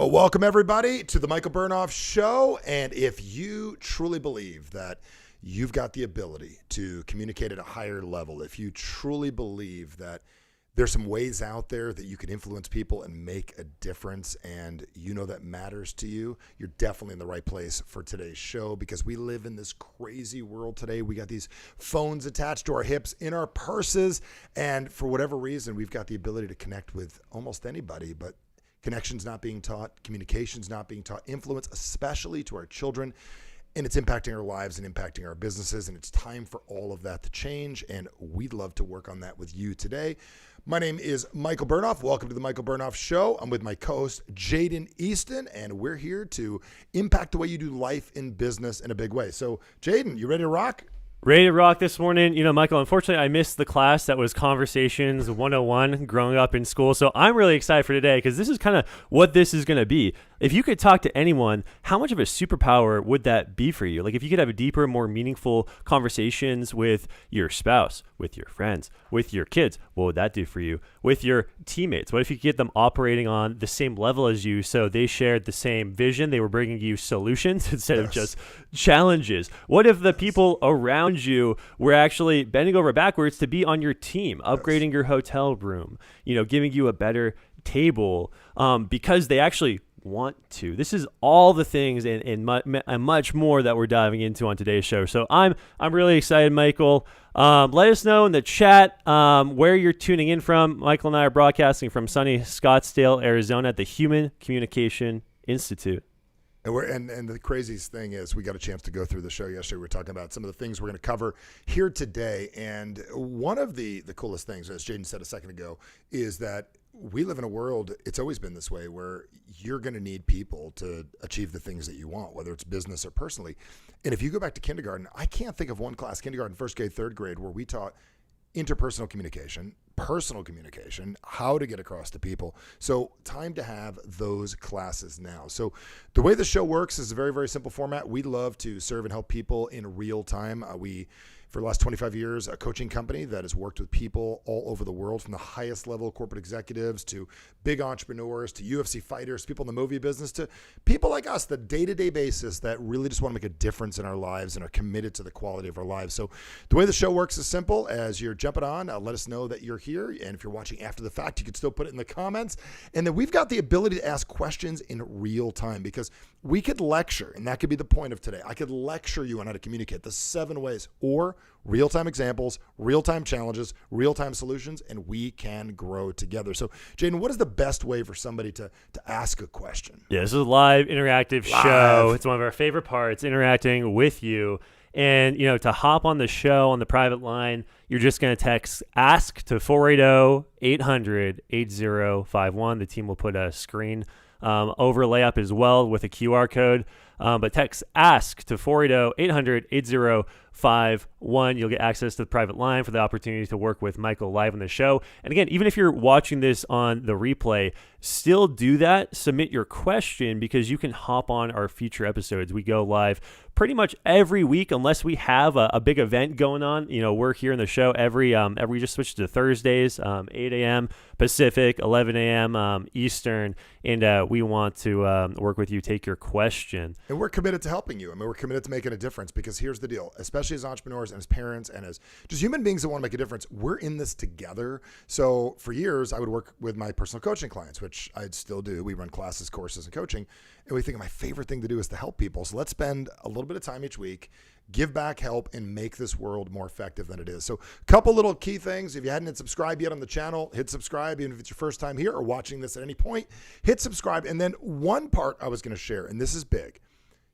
Well, welcome everybody to the Michael Bernoff Show. And if you truly believe that you've got the ability to communicate at a higher level, if you truly believe that there's some ways out there that you can influence people and make a difference, and you know that matters to you, you're definitely in the right place for today's show, because we live in this crazy world today. We got these phones attached to our hips, in our purses, and for whatever reason, we've got the ability to connect with almost anybody, but connection's not being taught, communication's not being taught, influence, especially to our children, and it's impacting our lives and impacting our businesses, and it's time for all of that to change, and we'd love to work on that with you today. My name is Michael Bernoff. Welcome to the Michael Bernoff Show. I'm with my co-host, Jaden Easton, and we're here to impact the way you do life in business in a big way. So, Jaden, you ready to rock? Ready to rock this morning. You know, Michael, unfortunately, I missed the class that was Conversations 101 growing up in school. So I'm really excited for today because this is kind of what this is going to be. If you could talk to anyone, how much of a superpower would that be for you? Like if you could have a deeper, more meaningful conversations with your spouse, with your friends, with your kids, what would that do for you? With your teammates, what if you could get them operating on the same level as you so they shared the same vision, they were bringing you solutions instead of just challenges? What if the people around you were actually bending over backwards to be on your team, upgrading your hotel room, you know, giving you a better table because they actually want to? This is all the things and much more that we're diving into on today's show. So I'm really excited, Michael. Let us know in the chat where you're tuning in from. Michael and I are broadcasting from sunny Scottsdale, Arizona at the Human Communication Institute. And the craziest thing is we got a chance to go through the show yesterday. We were talking about some of the things we're going to cover here today. And one of the coolest things, as Jaden said a second ago, is that we live in a world, it's always been this way, where you're going to need people to achieve the things that you want, whether it's business or personally. And if you go back to kindergarten, I can't think of one class, kindergarten, first grade, third grade, where we taught interpersonal communication, personal communication, how to get across to people. So time to have those classes now. So the way the show works is a very, very simple format. We love to serve and help people in real time. For the last 25 years, a coaching company that has worked with people all over the world, from the highest level corporate executives to big entrepreneurs to UFC fighters, people in the movie business, to people like us, the day-to-day basis that really just want to make a difference in our lives and are committed to the quality of our lives. So the way the show works is simple. As you're jumping on, let us know that you're here. And if you're watching after the fact, you can still put it in the comments. And then we've got the ability to ask questions in real time, because we could lecture, and that could be the point of today. I could lecture you on how to communicate the 7 ways, or real-time examples, real-time challenges, real-time solutions, and we can grow together. So, Jaden, what is the best way for somebody to ask a question? Yeah, this is a live, interactive show. It's one of our favorite parts, interacting with you. And, you know, to hop on the show on the private line, you're just going to text ASK to 480-800-8051. The team will put a screen overlay up as well with a QR code. But text ASK to 480-800-8051. You'll get access to the private line for the opportunity to work with Michael live on the show. And again, even if you're watching this on the replay, still do that. Submit your question, because you can hop on our future episodes. We go live pretty much every week unless we have a big event going on. You know, we're here in the show every we just switched to Thursdays, 8 a.m. Pacific, 11 a.m. Eastern, and we want to work with you, take your question. And we're committed to helping you. I mean, we're committed to making a difference, because here's the deal, especially as entrepreneurs and as parents and as just human beings that want to make a difference, we're in this together. So for years, I would work with my personal coaching clients, which I still do. We run classes, courses, and coaching. And we think my favorite thing to do is to help people. So let's spend a little bit of time each week, give back, help, and make this world more effective than it is. So a couple little key things. If you hadn't hit subscribe yet on the channel, hit subscribe. Even if it's your first time here or watching this at any point, hit subscribe. And then one part I was going to share, and this is big.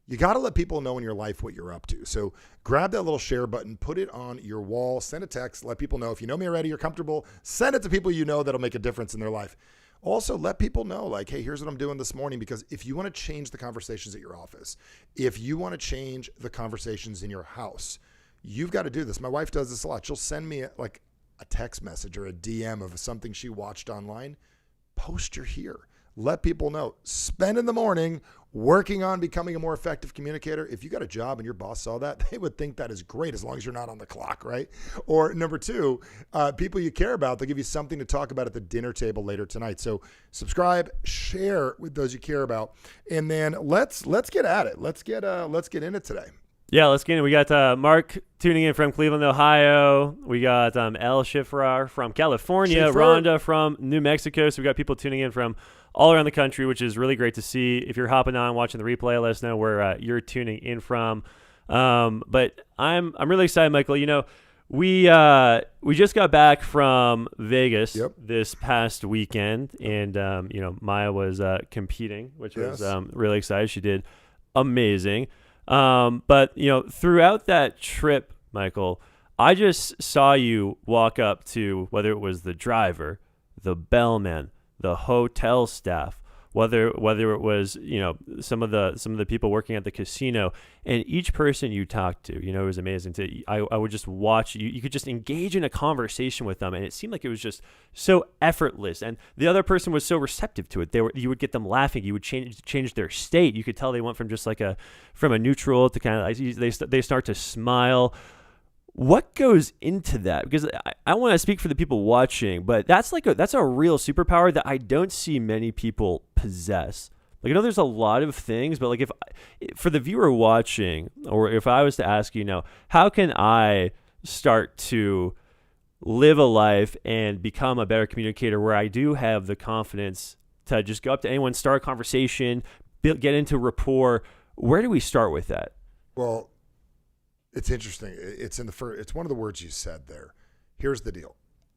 You got to let people know in your life what you're up to. So grab that little share button, put it on your wall, send a text, let people know. If you know me already, you're comfortable, send it to people you know that'll make a difference in their life. Also, let people know, like, hey, here's what I'm doing this morning, because if you want to change the conversations at your office, if you want to change the conversations in your house, you've got to do this. My wife does this a lot. She'll send me a text message or a DM of something she watched online. Post you're here. let people know. Spend in the morning working on becoming a more effective communicator. If you got a job and your boss saw that, they would think that is great as long as you're not on the clock, right? Or number two, people you care about, they'll give you something to talk about at the dinner table later tonight. So subscribe, share with those you care about, and then let's get at it. Let's get in it today. Yeah, let's get in. We got Mark tuning in from Cleveland, Ohio. We got El Shifrar from California, Rhonda from New Mexico. So we got people tuning in from all around the country, which is really great to see. If you're hopping on, watching the replay, let us know where you're tuning in from. But I'm really excited, Michael. You know, we just got back from Vegas this past weekend, and you know, Maya was competing, which was really excited. She did amazing. But you know, throughout that trip, Michael, I just saw you walk up to, whether it was the driver, the bellman, the hotel staff, whether it was, you know, some of the people working at the casino, and each person you talked to, you know, it was amazing I would just watch you. You could just engage in a conversation with them, and it seemed like it was just so effortless. And the other person was so receptive to it. You would get them laughing. You would change their state. You could tell they went from just from a neutral to kind of, they start to smile. What goes into that? Because I want to speak for the people watching, but that's a real superpower that I don't see many people possess. Like, I know there's a lot of things, but like, if for the viewer watching, or if I was to ask you, how can I start to live a life and become a better communicator where I do have the confidence to just go up to anyone, start a conversation, get into rapport? Where do we start with that? Well, it's interesting. It's it's one of the words you said there. Here's the deal.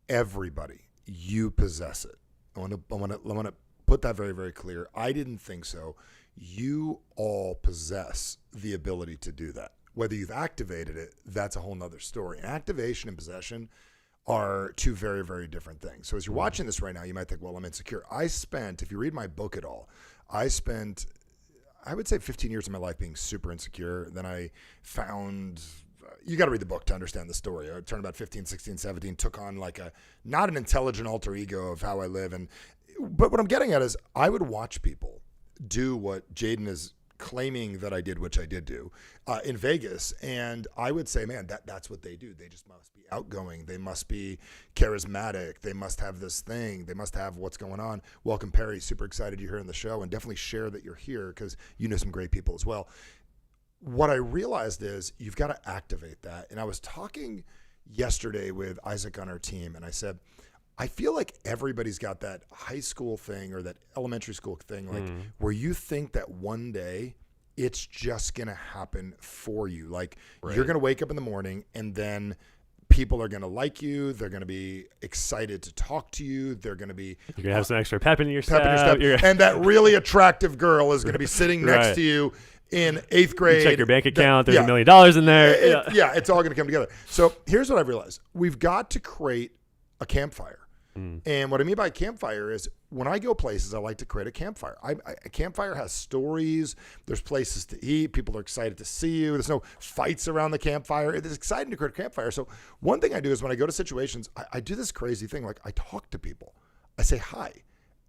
Everybody, you possess it. I want to put that very, very clear. I didn't think so. You all possess the ability to do that. Whether you've activated it, that's a whole nother story. And activation and possession are two very, very different things. So as you're watching this right now, you might think, well, I'm insecure. If you read my book at all, I would say 15 years of my life being super insecure. Then I found, you got to read the book to understand the story. I turned about 15, 16, 17, took on not an intelligent alter ego of how I live. But what I'm getting at is I would watch people do what Jaden is claiming that I did, which I did do in Vegas. And I would say, man, that's what they do. They just must be outgoing. They must be charismatic. They must have this thing. They must have what's going on. Welcome, Perry. Super excited you're here on the show, and definitely share that you're here because you know some great people as well. What I realized is you've got to activate that. And I was talking yesterday with Isaac on our team, and I said, I feel like everybody's got that high school thing or that elementary school thing, where you think that one day it's just going to happen for you. Like you're going to wake up in the morning and then people are going to like you. They're going to be excited to talk to you. You're going to have some extra pep in your step. And that really attractive girl is going to be sitting next to you in 8th grade. You check your bank account. There's $1 million in there. It's all going to come together. So here's what I've realized. We've got to create a campfire. And what I mean by campfire is when I go places, I like to create a campfire. A campfire has stories. There's places to eat. People are excited to see you. There's no fights around the campfire. It's exciting to create a campfire. So one thing I do is when I go to situations, I do this crazy thing. Like I talk to people. I say hi.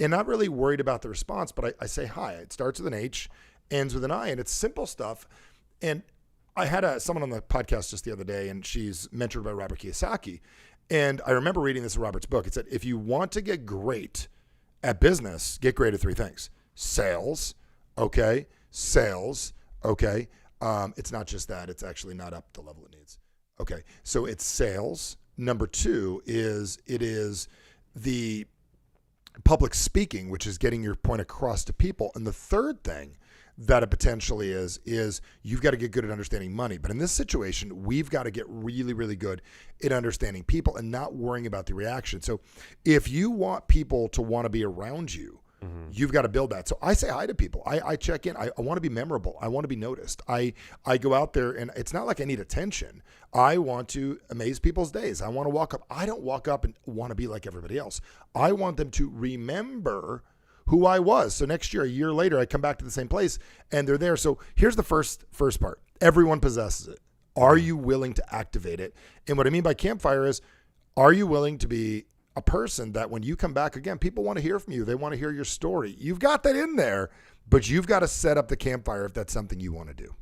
And not really worried about the response, but I say hi. It starts with an H, ends with an I, and it's simple stuff. And I had someone on the podcast just the other day, and she's mentored by Robert Kiyosaki. And I remember reading this in Robert's book. It said, if you want to get great at business, get great at 3 things. Sales, okay. Sales, okay. It's not just that. It's actually not up the level it needs. Okay. So it's sales. Number 2 is the public speaking, which is getting your point across to people. And the third thing that it potentially is you've got to get good at understanding money. But in this situation, we've got to get really, really good at understanding people and not worrying about the reaction. So if you want people to want to be around you, you've got to build that. So I say hi to people. I check in. I want to be memorable. I want to be noticed. I go out there, and it's not like I need attention. I want to amaze people's days. I want to walk up. I don't walk up and want to be like everybody else. I want them to remember who I was. So next year, a year later, I come back to the same place and they're there. So here's the first part. Everyone possesses it. Are you willing to activate it? And what I mean by campfire is, are you willing to be a person that when you come back again, people want to hear from you. They want to hear your story. You've got that in there, but you've got to set up the campfire if that's something you want to do.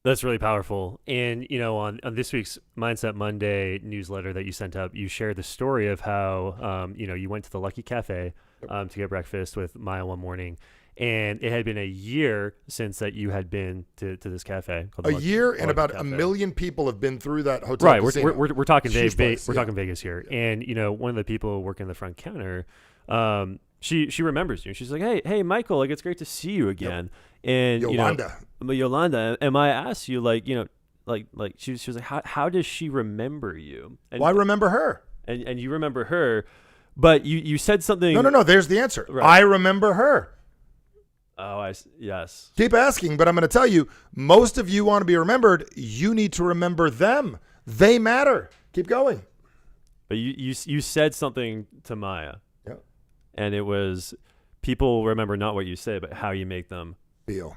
That's really powerful. And, on this week's Mindset Monday newsletter that you sent up, you shared the story of how, you went to the Lucky Cafe to get breakfast with Maya one morning. And it had been a year since that you had been to this cafe. A year, and about Cafe. 1 million people have been through that hotel. Right, casino. we're talking Place, we're talking Vegas here, and one of the people working the front counter, she remembers you. She's like, hey, Michael, like it's great to see you again. Yep. And Yolanda, and I asked you, like she was like, how does she remember you? And, well, I remember her, and you remember her, but you said something. No. There's the answer. Right. I remember her. Oh, yes. Keep asking, but I'm going to tell you, most of you want to be remembered. You need to remember them. They matter. Keep going. But you said something to Maya. Yeah. And it was, people remember not what you say, but how you make them feel.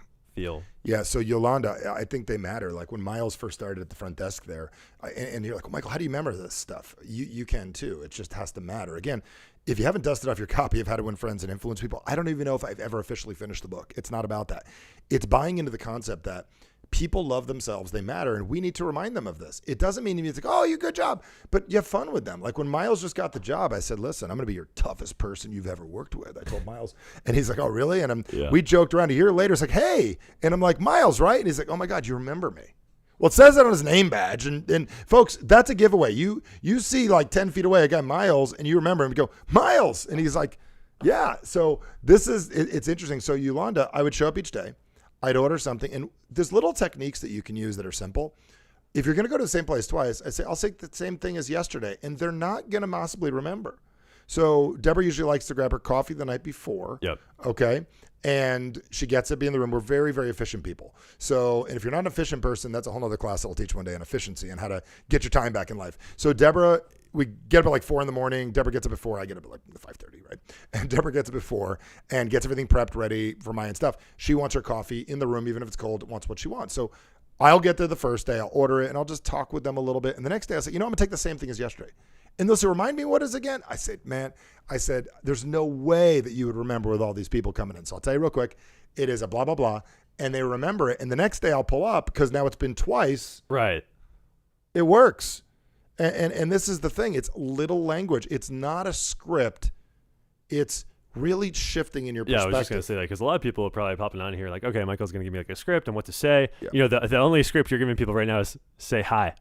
Yeah. So Yolanda, I think they matter. Like when Miles first started at the front desk there, and you're like, well, Michael, how do you remember this stuff? You can too. It just has to matter. Again, if you haven't dusted off your copy of How to Win Friends and Influence People, I don't even know if I've ever officially finished the book. It's not about that. It's buying into the concept that people love themselves, they matter, and we need to remind them of this. It doesn't mean it's like, oh, you good job, but you have fun with them. Like when Miles just got the job, I said, listen, I'm going to be your toughest person you've ever worked with. I told Miles, and he's like, oh, really? And we joked around. A year later, it's like, hey, and I'm like, Miles, right? And he's like, oh my God, you remember me. Well, it says that on his name badge, and folks, that's a giveaway. You see like 10 feet away a guy, Miles, and you remember him, you go, Miles, and he's like, yeah. So it's interesting. So Yolanda, I would show up each day. I'd order something, and there's little techniques that you can use that are simple. If you're going to go to the same place twice, I say, I'll take the same thing as yesterday, and they're not going to possibly remember. So Deborah usually likes to grab her coffee the night before. Yep. Okay. And she gets it, be in the room. We're very, very efficient people. So, and if you're not an efficient person, that's a whole other class that we'll teach one day on efficiency and how to get your time back in life. So Deborah, we get up at like 4 a.m. Deborah gets up at 4. I get up at like 5:30, right? And Deborah gets up at 4 and gets everything prepped, ready for Maya and stuff. She wants her coffee in the room, even if it's cold, wants what she wants. So I'll get there the first day, I'll order it, and I'll just talk with them a little bit. And the next day I say, I'm going to take the same thing as yesterday. And they'll say, remind me what is again? I said, there's no way that you would remember with all these people coming in. So I'll tell you real quick, it is a blah, blah, blah. And they remember it. And the next day I'll pull up because now it's been twice. Right. It works. And this is the thing. It's little language. It's not a script. It's really shifting in your perspective. Yeah, I was just going to say that because a lot of people are probably popping on here like, okay, Michael's going to give me like a script and what to say. Yeah. The only script you're giving people right now is say hi.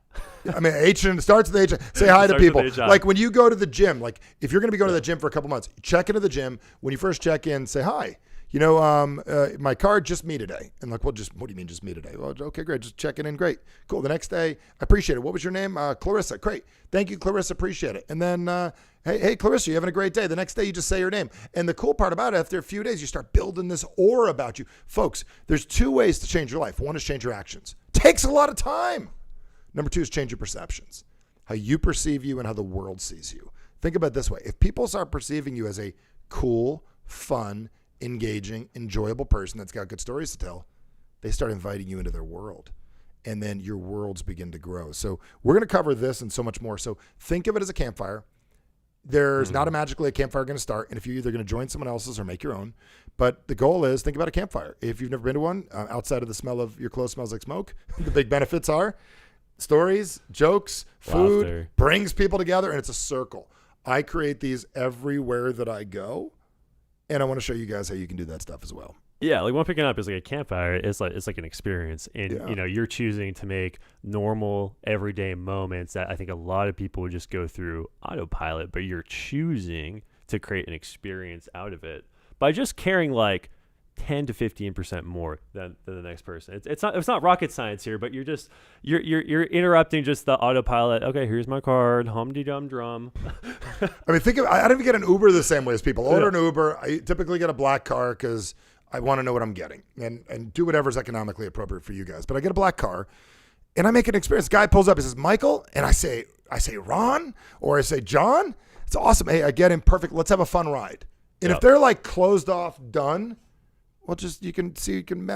I mean, starts with H. Say hi to people. Like when you go to the gym, like if you're going to be going to the gym for a couple months, check into the gym. When you first check in, say hi. My card, just me today. And like, well, what do you mean just me today? Well, okay, great. Just checking in. Great. Cool. The next day, I appreciate it. What was your name? Clarissa. Great. Thank you, Clarissa. Appreciate it. And then, hey, Clarissa, you having a great day. The next day, you just say your name. And the cool part about it, after a few days, you start building this aura about you. Folks, there's 2 ways to change your life. One is change your actions. Takes a lot of time. Number 2 is change your perceptions. How you perceive you and how the world sees you. Think about it this way. If people start perceiving you as a cool, fun, engaging, enjoyable person that's got good stories to tell, they start inviting you into their world. And then your worlds begin to grow. So we're going to cover this and so much more. So think of it as a campfire. There's not magically a campfire going to start. And if you're either going to join someone else's or make your own, but the goal is think about a campfire. If you've never been to one, outside of the smell of your clothes smells like smoke, the big benefits are stories, jokes, food, laughter, brings people together, and it's a circle. I create these everywhere that I go. And I want to show you guys how you can do that stuff as well. Yeah, like one picking up is like a campfire. It's like an experience, and you're choosing to make normal everyday moments that I think a lot of people would just go through autopilot, but you're choosing to create an experience out of it by just caring like 10 to 15% more than the next person. It's not rocket science here, but you're interrupting just the autopilot. Okay, here's my card. Hum-de-dum-drum. I mean, I don't even get an Uber the same way as people. Order an Uber. I typically get a black car because I want to know what I'm getting and do whatever's economically appropriate for you guys. But I get a black car and I make an experience. Guy pulls up, he says, Michael, and I say Ron, or I say John. It's awesome. Hey, I get him. Perfect. Let's have a fun ride. And if they're like closed off, done, well, just you can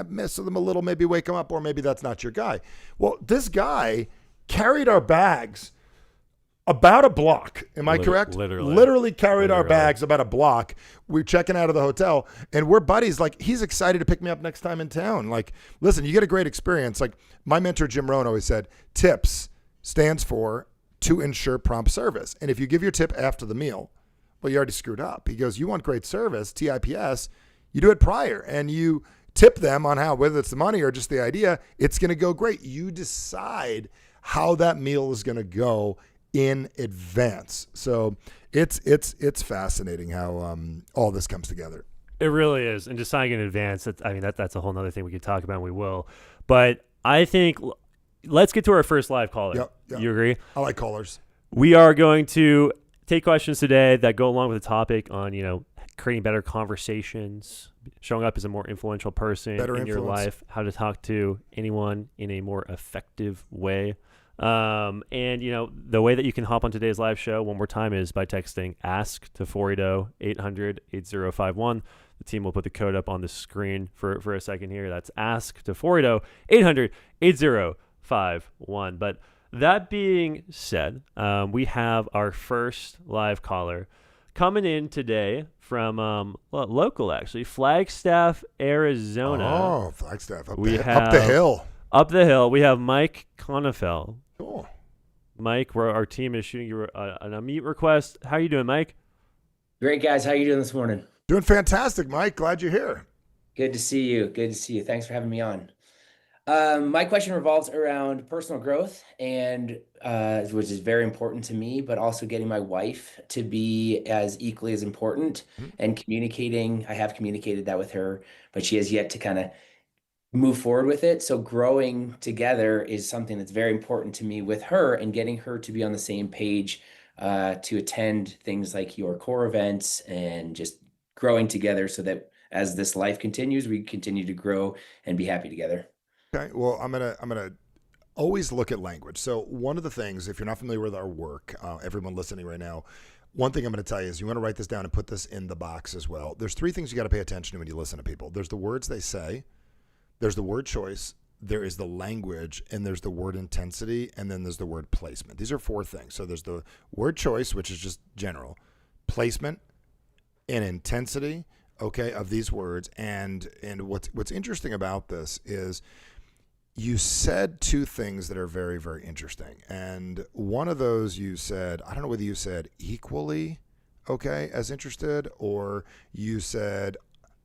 mess with them a little, maybe wake them up, or maybe that's not your guy. Well, this guy carried our bags about a block. Am I correct? Literally. Literally carried our Literally. bags about a block. We're checking out of the hotel and we're buddies. Like, he's excited to pick me up next time in town. Like, listen, you get a great experience. Like, my mentor, Jim Rohn, always said, TIPS stands for to ensure prompt service. And if you give your tip after the meal, well, you already screwed up. He goes, you want great service, TIPS, you do it prior and you tip them on how, whether it's the money or just the idea, it's going to go great. You decide how that meal is going to go in advance. So it's fascinating how all this comes together. It really is. And deciding in advance, that's a whole nother thing we could talk about, and we will. But I think let's get to our first live caller. Yep. You agree? I like callers. We are going to take questions today that go along with the topic on, creating better conversations, showing up as a more influential person in your life, how to talk to anyone in a more effective way. And the way that you can hop on today's live show one more time is by texting ask to 480-800-8051. The team will put the code up on the screen for a second here. That's ask to 480-800-8051. But that being said, we have our first live caller coming in today from local, actually, Flagstaff, Arizona. Oh, Flagstaff, up the hill. Up the hill, we have Mike Conifel. Cool. Mike, our team is shooting you an unmute request. How are you doing, Mike? Great, guys. How are you doing this morning? Doing fantastic, Mike. Glad you're here. Good to see you. Thanks for having me on. My question revolves around personal growth, and which is very important to me, but also getting my wife to be as equally as important and communicating. I have communicated that with her, but she has yet to kind of move forward with it. So growing together is something that's very important to me with her, and getting her to be on the same page to attend things like your core events and just growing together so that as this life continues, we continue to grow and be happy together. Okay. Well, I'm gonna always look at language. So one of the things, if you're not familiar with our work, everyone listening right now, one thing I'm going to tell you is you want to write this down and put this in the box as well. There's three things you got to pay attention to when you listen to people. There's the words they say, there's the word choice, there is the language, and there's the word intensity, and then there's the word placement. These are four things. So there's the word choice, which is just general, placement, and intensity, okay, of these words. And what's interesting about this is you said two things that are very, very interesting. And one of those you said, I don't know whether you said equally, okay, as interested, or you said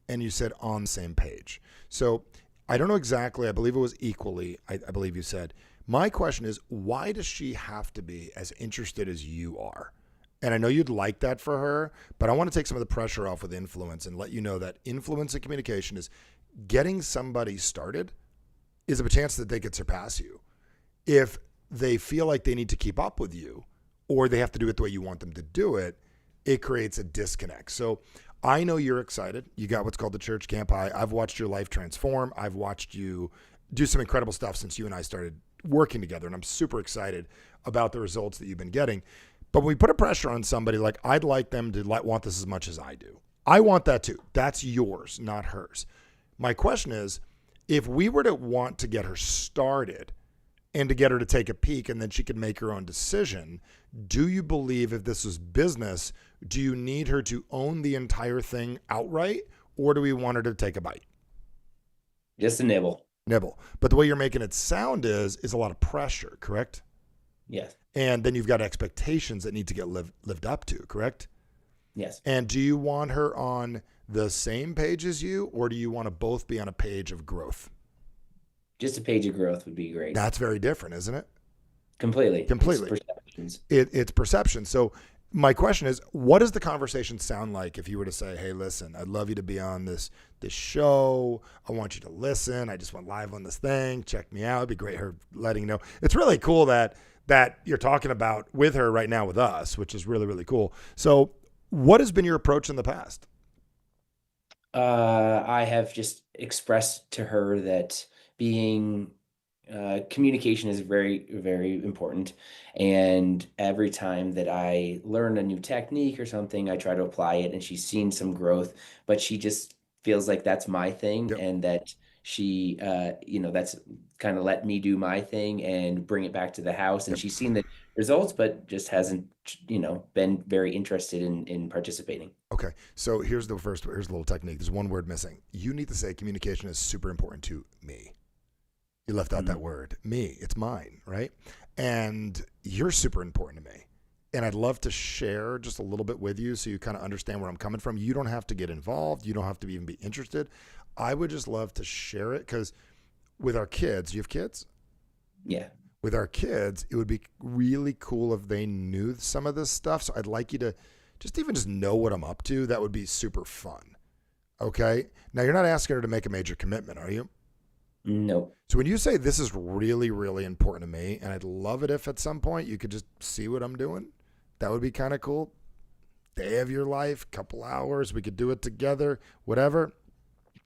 on the same page. So I don't know exactly. I believe it was equally. I believe you said. My question is, why does she have to be as interested as you are? And I know you'd like that for her, but I want to take some of the pressure off with influence and let you know that influence and communication is getting somebody started is a chance that they could surpass you. If they feel like they need to keep up with you or they have to do it the way you want them to do it, it creates a disconnect. So I know you're excited. You got what's called the church camp high. I've watched your life transform. I've watched you do some incredible stuff since you and I started working together, and I'm super excited about the results that you've been getting. But when we put a pressure on somebody, like I'd like them to want this as much as I do. I want that too. That's yours, not hers. My question is, if we were to want to get her started and to get her to take a peek and then she could make her own decision, do you believe if this was business, do you need her to own the entire thing outright, or do we want her to take a bite? Just a nibble. But the way you're making it sound is a lot of pressure, correct? Yes. And then you've got expectations that need to get lived up to, correct? Yes. And do you want her on the same page as you, or do you want to both be on a page of growth? Just a page of growth would be great. That's very different, isn't it? Completely. It's perceptions. It's perception. So my question is, what does the conversation sound like if you were to say, hey, listen, I'd love you to be on this show. I want you to listen. I just went live on this thing. Check me out. It'd be great her letting you know. It's really cool that you're talking about with her right now with us, which is really, really cool. So what has been your approach in the past? I have just expressed to her that communication is very, very important. And every time that I learn a new technique or something, I try to apply it, and she's seen some growth, but she just feels like that's my thing. Yep. And that she, that's kind of let me do my thing and bring it back to the house. And Yep. she's seen the results, but just hasn't, been very interested in participating. Okay. So here's a little technique. There's one word missing. You need to say communication is super important to me. You left out that word, me. It's mine, right? And you're super important to me. And I'd love to share just a little bit with you so you kind of understand where I'm coming from. You don't have to get involved. You don't have to even be interested. I would just love to share it because with our kids, you have kids? Yeah. With our kids, it would be really cool if they knew some of this stuff. So I'd like you to just know what I'm up to. That would be super fun. Okay? Now, you're not asking her to make a major commitment, are you? No. So when you say this is really, really important to me, and I'd love it if at some point you could just see what I'm doing, that would be kind of cool. Day of your life, couple hours, we could do it together, whatever.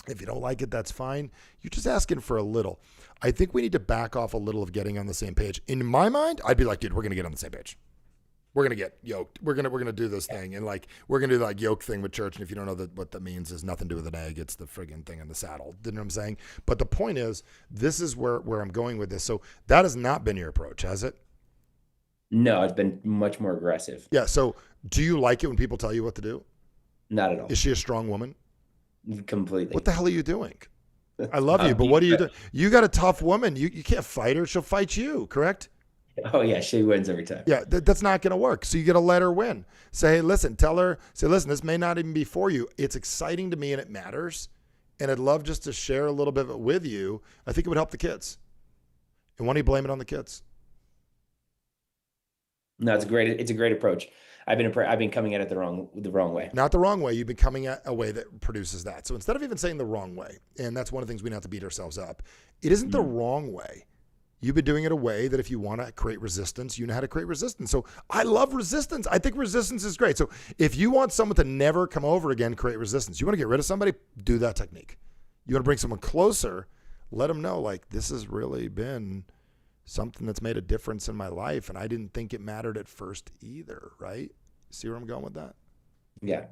If you don't like it, that's fine. You're just asking for a little. I think we need to back off a little of getting on the same page. In my mind, I'd be like, dude, we're going to get on the same page. We're going to get yoked. We're going to do this thing. And we're going to do yoke thing with church. And if you don't know what that means, is nothing to do with an egg. It's the friggin' thing on the saddle. You know what I'm saying? But the point is, this is where I'm going with this. So that has not been your approach, has it? No, it's been much more aggressive. Yeah. So do you like it when people tell you what to do? Not at all. Is she a strong woman? Completely. What the hell are you doing? I love you, but what do you do? You got a tough woman. You can't fight her. She'll fight you, correct? Oh, yeah. She wins every time. Yeah, that's not going to work. So you got to let her win. Say, hey, listen, listen, this may not even be for you. It's exciting to me and it matters. And I'd love just to share a little bit of it with you. I think it would help the kids. And why don't you blame it on the kids? No, it's a great approach. I've been coming at it the wrong way. Not the wrong way. You've been coming at a way that produces that. So instead of even saying the wrong way, and that's one of the things we don't have to beat ourselves up, it isn't the wrong way. You've been doing it a way that if you want to create resistance, you know how to create resistance. So I love resistance. I think resistance is great. So if you want someone to never come over again, create resistance. You want to get rid of somebody, do that technique. You want to bring someone closer, let them know, this has really been something that's made a difference in my life, and I didn't think it mattered at first either, right? See where I'm going with that? Yeah.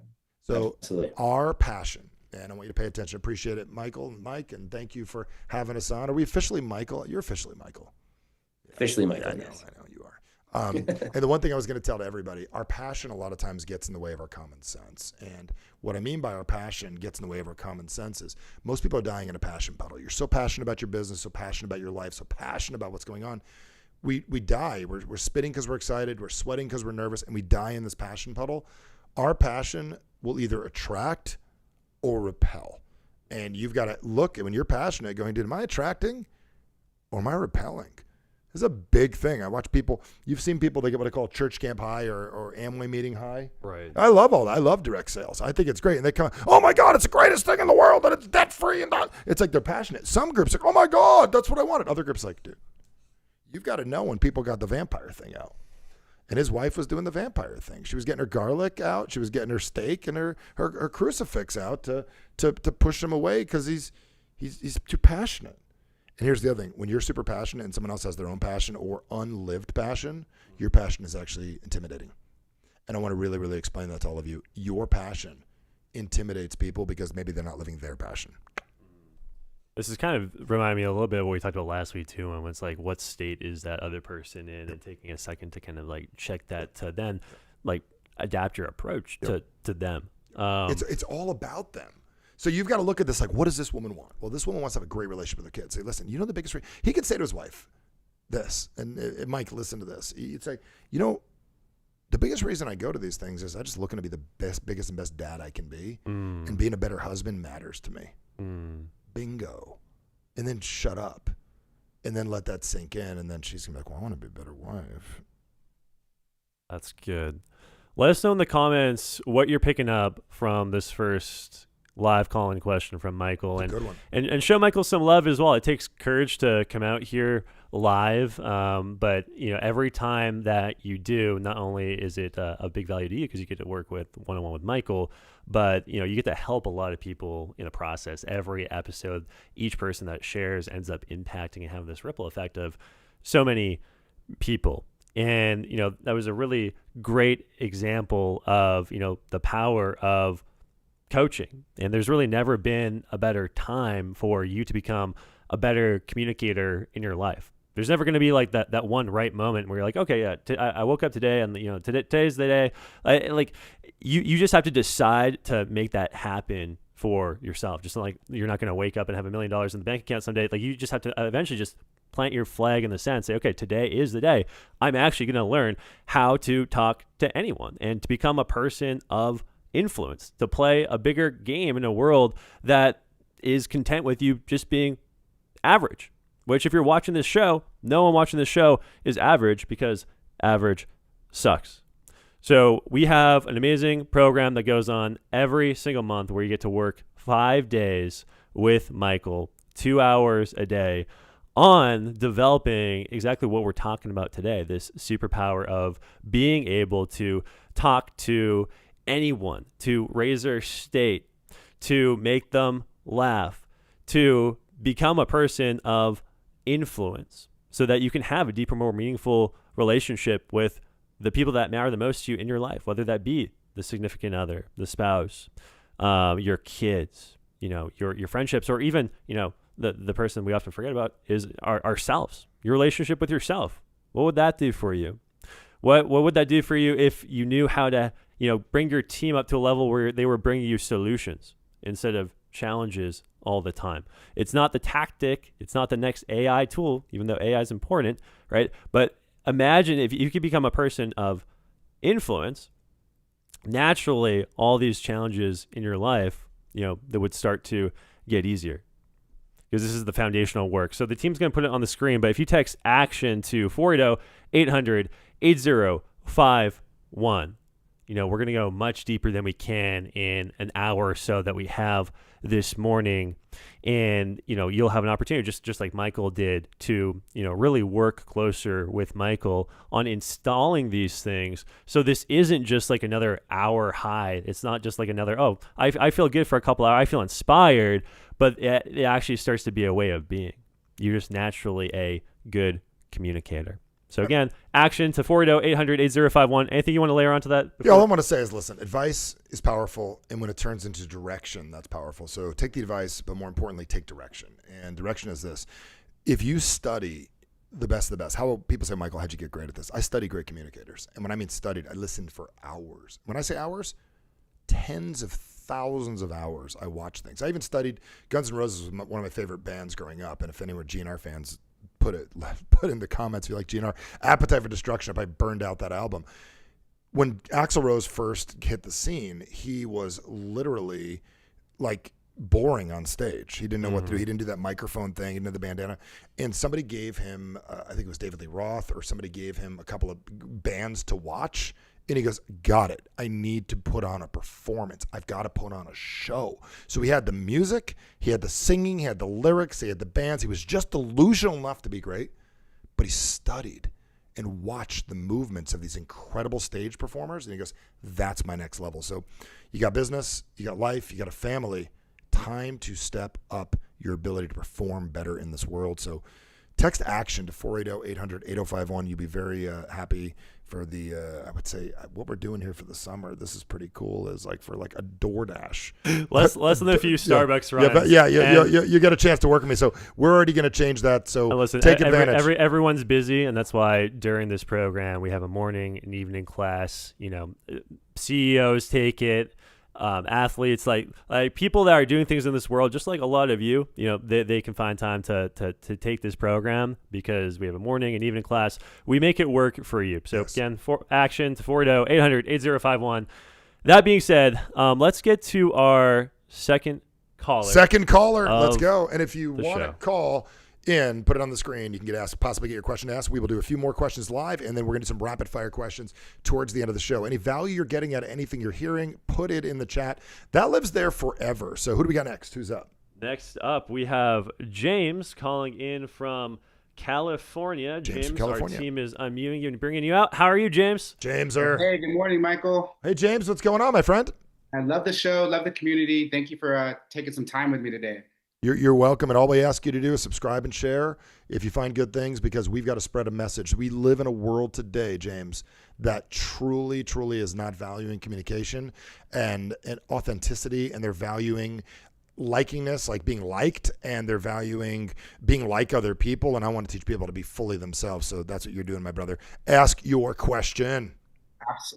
So absolutely. Our passion, and I want you to pay attention. Appreciate it, Michael and Mike, and thank you for having us on. Are we officially Michael? You're officially Michael. Officially Michael, yeah, I know you are. And the one thing I was going to tell to everybody, our passion a lot of times gets in the way of our common sense. And what I mean by our passion gets in the way of our common sense is most people are dying in a passion puddle. You're so passionate about your business, so passionate about your life, so passionate about what's going on. We die. We're spitting because we're excited. We're sweating because we're nervous, and we die in this passion puddle. Our passion will either attract or repel. And you've got to look, and when you're passionate, going, dude, am I attracting or am I repelling? This is a big thing. I watch people, you've seen people, they get what I call church camp high or Amway meeting high. Right. I love all that. I love direct sales. I think it's great. And they come, oh my God, it's the greatest thing in the world and it's debt free. And it's like they're passionate. Some groups are like, oh my God, that's what I wanted. Other groups are like, dude, you've got to know when people got the vampire thing out. And his wife was doing the vampire thing. She was getting her garlic out. She was getting her steak and her crucifix out to push him away because he's too passionate. And here's the other thing. When you're super passionate and someone else has their own passion or unlived passion, your passion is actually intimidating. And I want to really, really explain that to all of you. Your passion intimidates people because maybe they're not living their passion. This is kind of remind me a little bit of what we talked about last week too, when it's what state is that other person in, and taking a second to kind of check that to then adapt your approach to them. It's all about them. So you've got to look at this what does this woman want? Well, this woman wants to have a great relationship with her kids. Say, listen, the biggest he could say to his wife this, and Mike, listen to this. He'd say, the biggest reason I go to these things is I just looking to be the biggest and best dad I can be, and being a better husband matters to me. Bingo. And then shut up, and then let that sink in, and then she's gonna be like, well, I want to be a better wife. That's good. Let us know in the comments what you're picking up from this first live call-in question from Michael, That's a good one. And show Michael some love as well. It takes courage to come out here live, but every time that you do, not only is it a big value to you because you get to work with one-on-one with Michael, but you get to help a lot of people in the process. Every episode, each person that shares ends up impacting and having this ripple effect of so many people. And that was a really great example of the power of coaching. And there's really never been a better time for you to become a better communicator in your life. There's never going to be like that one right moment where you're like, okay, yeah, I woke up today, and today's the day. Like you just have to decide to make that happen for yourself. Just like you're not going to wake up and have $1 million in the bank account someday. Like you just have to eventually just plant your flag in the sand. Say, okay, today is the day. I'm actually going to learn how to talk to anyone and to become a person of influence, to play a bigger game in a world that is content with you just being average. Which, if you're watching this show, no one watching this show is average, because average sucks. So we have an amazing program that goes on every single month where you get to work 5 days with Michael, 2 hours a day, on developing exactly what we're talking about today, this superpower of being able to talk to anyone, to raise their state, to make them laugh, to become a person of influence, so that you can have a deeper, more meaningful relationship with the people that matter the most to you in your life, whether that be the significant other, the spouse, your kids, your friendships, or even, the person we often forget about is ourselves, your relationship with yourself. What would that do for you? What would that do for you if you knew how to, bring your team up to a level where they were bringing you solutions instead of challenges all the time? It's not the tactic. It's not the next AI tool, even though AI is important, right? But imagine if you could become a person of influence, naturally, all these challenges in your life, that would start to get easier, because this is the foundational work. So the team's going to put it on the screen, but if you text ACTION to 480-800-8051, we're going to go much deeper than we can in an hour or so that we have this morning. And, you'll have an opportunity, just like Michael did, to, really work closer with Michael on installing these things. So this isn't just like another hour high. It's not just like another, I feel good for a couple hours, I feel inspired, but it actually starts to be a way of being. You're just naturally a good communicator. So again, ACTION to 480-800-8051. Anything you want to layer onto that? Yeah, all I want to say is, listen, advice is powerful, and when it turns into direction, that's powerful. So take the advice, but more importantly, take direction. And direction is this. If you study the best of the best, how people say, Michael, how'd you get great at this? I study great communicators. And when I mean studied, I listened for hours. When I say hours, tens of thousands of hours I watched things. I even studied Guns N' Roses, was one of my favorite bands growing up. And if anyone GNR fans, put in the comments if you like GNR. Appetite for Destruction, if I burned out that album. When Axl Rose first hit the scene, he was literally like boring on stage. He didn't know what to do. He didn't do that microphone thing. He didn't do the bandana. And somebody gave him, I think it was David Lee Roth, or somebody gave him a couple of bands to watch. And he goes, got it. I need to put on a performance. I've got to put on a show. So he had the music, he had the singing, he had the lyrics, he had the bands. He was just delusional enough to be great, but he studied and watched the movements of these incredible stage performers. And he goes, that's my next level. So you got business, you got life, you got a family. Time to step up your ability to perform better in this world. So text ACTION to 480-800-8051. You'll be very happy for the, I would say, what we're doing here for the summer. This is pretty cool. Is like for like a DoorDash. Less than a few Starbucks rides. You get a chance to work with me. So we're already going to change that. So listen, take advantage. Everyone's busy, and that's why during this program we have a morning and evening class. CEOs take it. Athletes, like people that are doing things in this world, just like a lot of you, they can find time to take this program, because we have a morning and evening class. We make it work for you. So yes. Again, for ACTION to 480-800-8051. That being said, let's get to our second caller. Let's go. And if you want to call in, put it on the screen. You can possibly get your question asked. We will do a few more questions live, and then we're going to do some rapid fire questions towards the end of the show. Any value you're getting out of anything you're hearing, put it in the chat. That lives there forever. So who do we got next? Who's up? Next up, we have James calling in from California. James, California. Our team is unmuting you and bringing you out. How are you, James? Hey, good morning, Michael. Hey, James, what's going on, my friend? I love the show, love the community. Thank you for taking some time with me today. You're welcome. And all we ask you to do is subscribe and share if you find good things, because we've got to spread a message. We live in a world today, James, that truly, truly is not valuing communication and authenticity, and they're valuing likingness, like being liked, and they're valuing being like other people. And I want to teach people to be fully themselves. So that's what you're doing, my brother. Ask your question.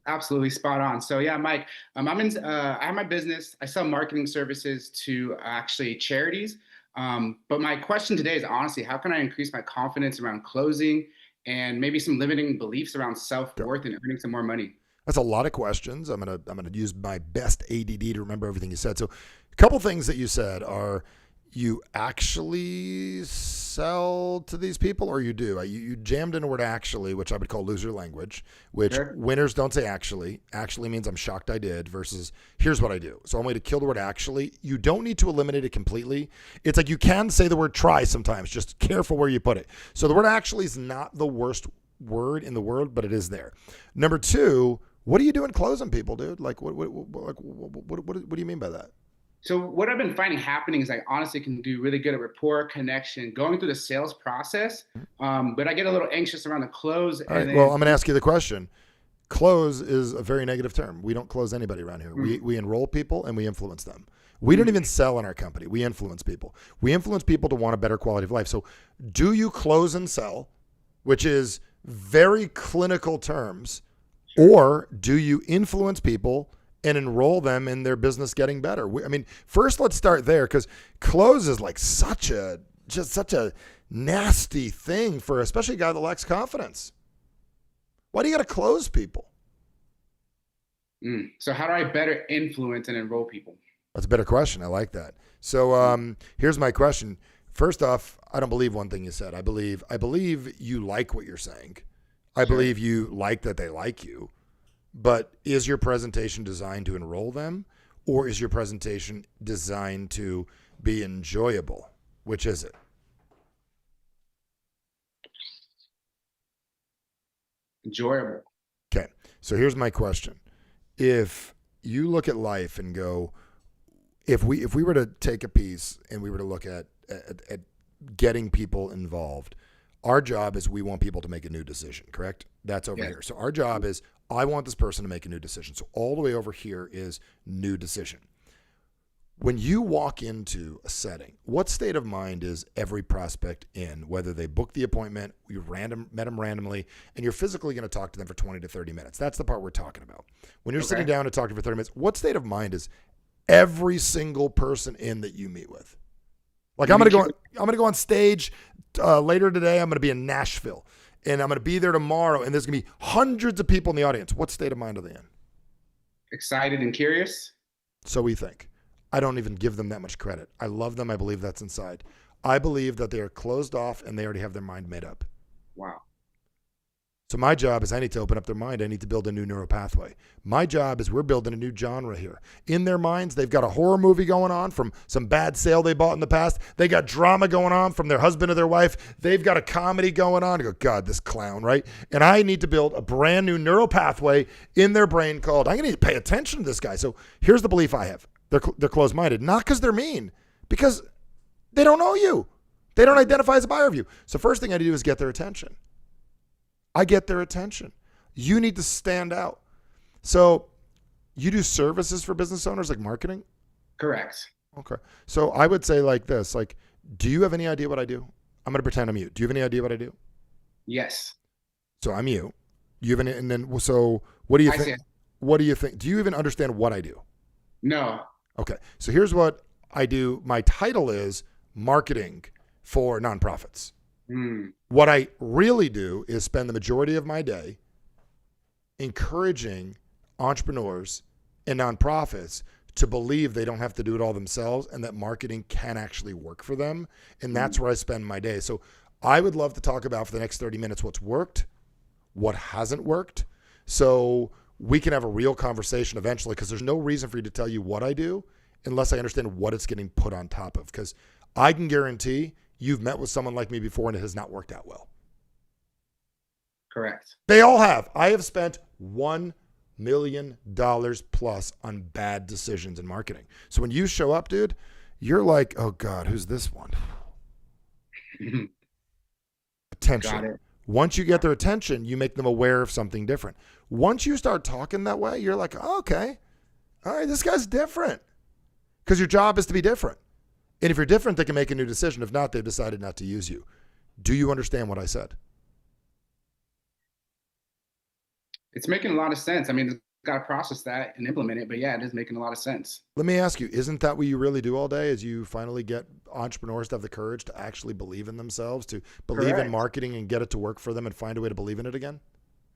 Absolutely spot on. So yeah, Mike, I have my business. I sell marketing services to actually charities. But my question today is honestly, how can I increase my confidence around closing and maybe some limiting beliefs around self-worth and earning some more money? That's a lot of questions. I'm gonna use my best ADD to remember everything you said. So, a couple things that you said are, you actually sell to these people, or you do? You jammed in a word actually, which I would call loser language, which Sure. winners don't say actually. Actually means I'm shocked I did, versus here's what I do. So I'm going to kill the word actually. You don't need to eliminate it completely. It's like you can say the word try sometimes, just careful where you put it. So the word actually is not the worst word in the world, but it is there. Number two, what are you doing closing people, dude? Like what do you mean by that? So what I've been finding happening is I honestly can do really good at rapport, connection, going through the sales process. But I get a little anxious around the close. All right. Well, I'm going to ask you the question. Close is a very negative term. We don't close anybody around here. We enroll people and we influence them. We don't even sell in our company. We influence people. We influence people to want a better quality of life. So do you close and sell, which is very clinical terms, or do you influence people and enroll them in their business getting better? I mean, first let's start there, because close is like such a nasty thing for especially a guy that lacks confidence. Why do you got to close people? So how do I better influence and enroll people? That's a better question. I like that. So here's my question. First off, I don't believe one thing you said. I believe you like what you're saying. I believe you like that they like you. But is your presentation designed to enroll them, or is your presentation designed to be enjoyable? Which is it? Enjoyable. Okay. So here's my question. If you look at life and go, if we were to take a piece and we were to look at getting people involved, our job is we want people to make a new decision, correct? That's over here. So our job is, I want this person to make a new decision. So all the way over here is new decision. When you walk into a setting, what state of mind is every prospect in, whether they book the appointment, you met them randomly, and you're physically going to talk to them for 20 to 30 minutes. That's the part we're talking about. When you're sitting down to talk to them for 30 minutes, what state of mind is every single person in that you meet with? Like I'm going to go on stage later today. I'm going to be in Nashville, and I'm going to be there tomorrow, and there's going to be hundreds of people in the audience. What state of mind are they in? Excited and curious. So we think. I don't even give them that much credit. I love them. I believe that's inside. I believe that they are closed off and they already have their mind made up. Wow. So my job is I need to open up their mind. I need to build a new neural pathway. My job is we're building a new genre here. In their minds, they've got a horror movie going on from some bad sale they bought in the past. They got drama going on from their husband or their wife. They've got a comedy going on. I go, God, this clown, right? And I need to build a brand new neural pathway in their brain called, I'm going to need to pay attention to this guy. So here's the belief I have. They're closed-minded, not because they're mean, because they don't know you. They don't identify as a buyer of you. So first thing I do is get their attention. I get their attention. You need to stand out. So you do services for business owners like marketing? Correct. Okay. So I would say like this, like, do you have any idea what I do? I'm going to pretend I'm you. Do you have any idea what I do? Yes. So I'm you. You have any, and then, so what do you think? What do you think? Do you even understand what I do? No. Okay. So here's what I do. My title is marketing for nonprofits. What I really do is spend the majority of my day encouraging entrepreneurs and nonprofits to believe they don't have to do it all themselves and that marketing can actually work for them. And that's where I spend my day. So I would love to talk about for the next 30 minutes what's worked, what hasn't worked, so we can have a real conversation eventually, because there's no reason for you to tell you what I do unless I understand what it's getting put on top of. Because I can guarantee you've met with someone like me before and it has not worked out well. Correct. They all have. I have spent $1 million plus on bad decisions in marketing. So when you show up, dude, you're like, oh God, who's this one? Attention. Got it. Once you get their attention, you make them aware of something different. Once you start talking that way, you're like, oh, okay, all right, this guy's different. Because your job is to be different. And if you're different, they can make a new decision. If not, they've decided not to use you. Do you understand what I said? It's making a lot of sense. I mean, got to process that and implement it. But yeah, it is making a lot of sense. Let me ask you, isn't that what you really do all day, is you finally get entrepreneurs to have the courage to actually believe in themselves, to believe Correct. in marketing and get it to work for them and find a way to believe in it again?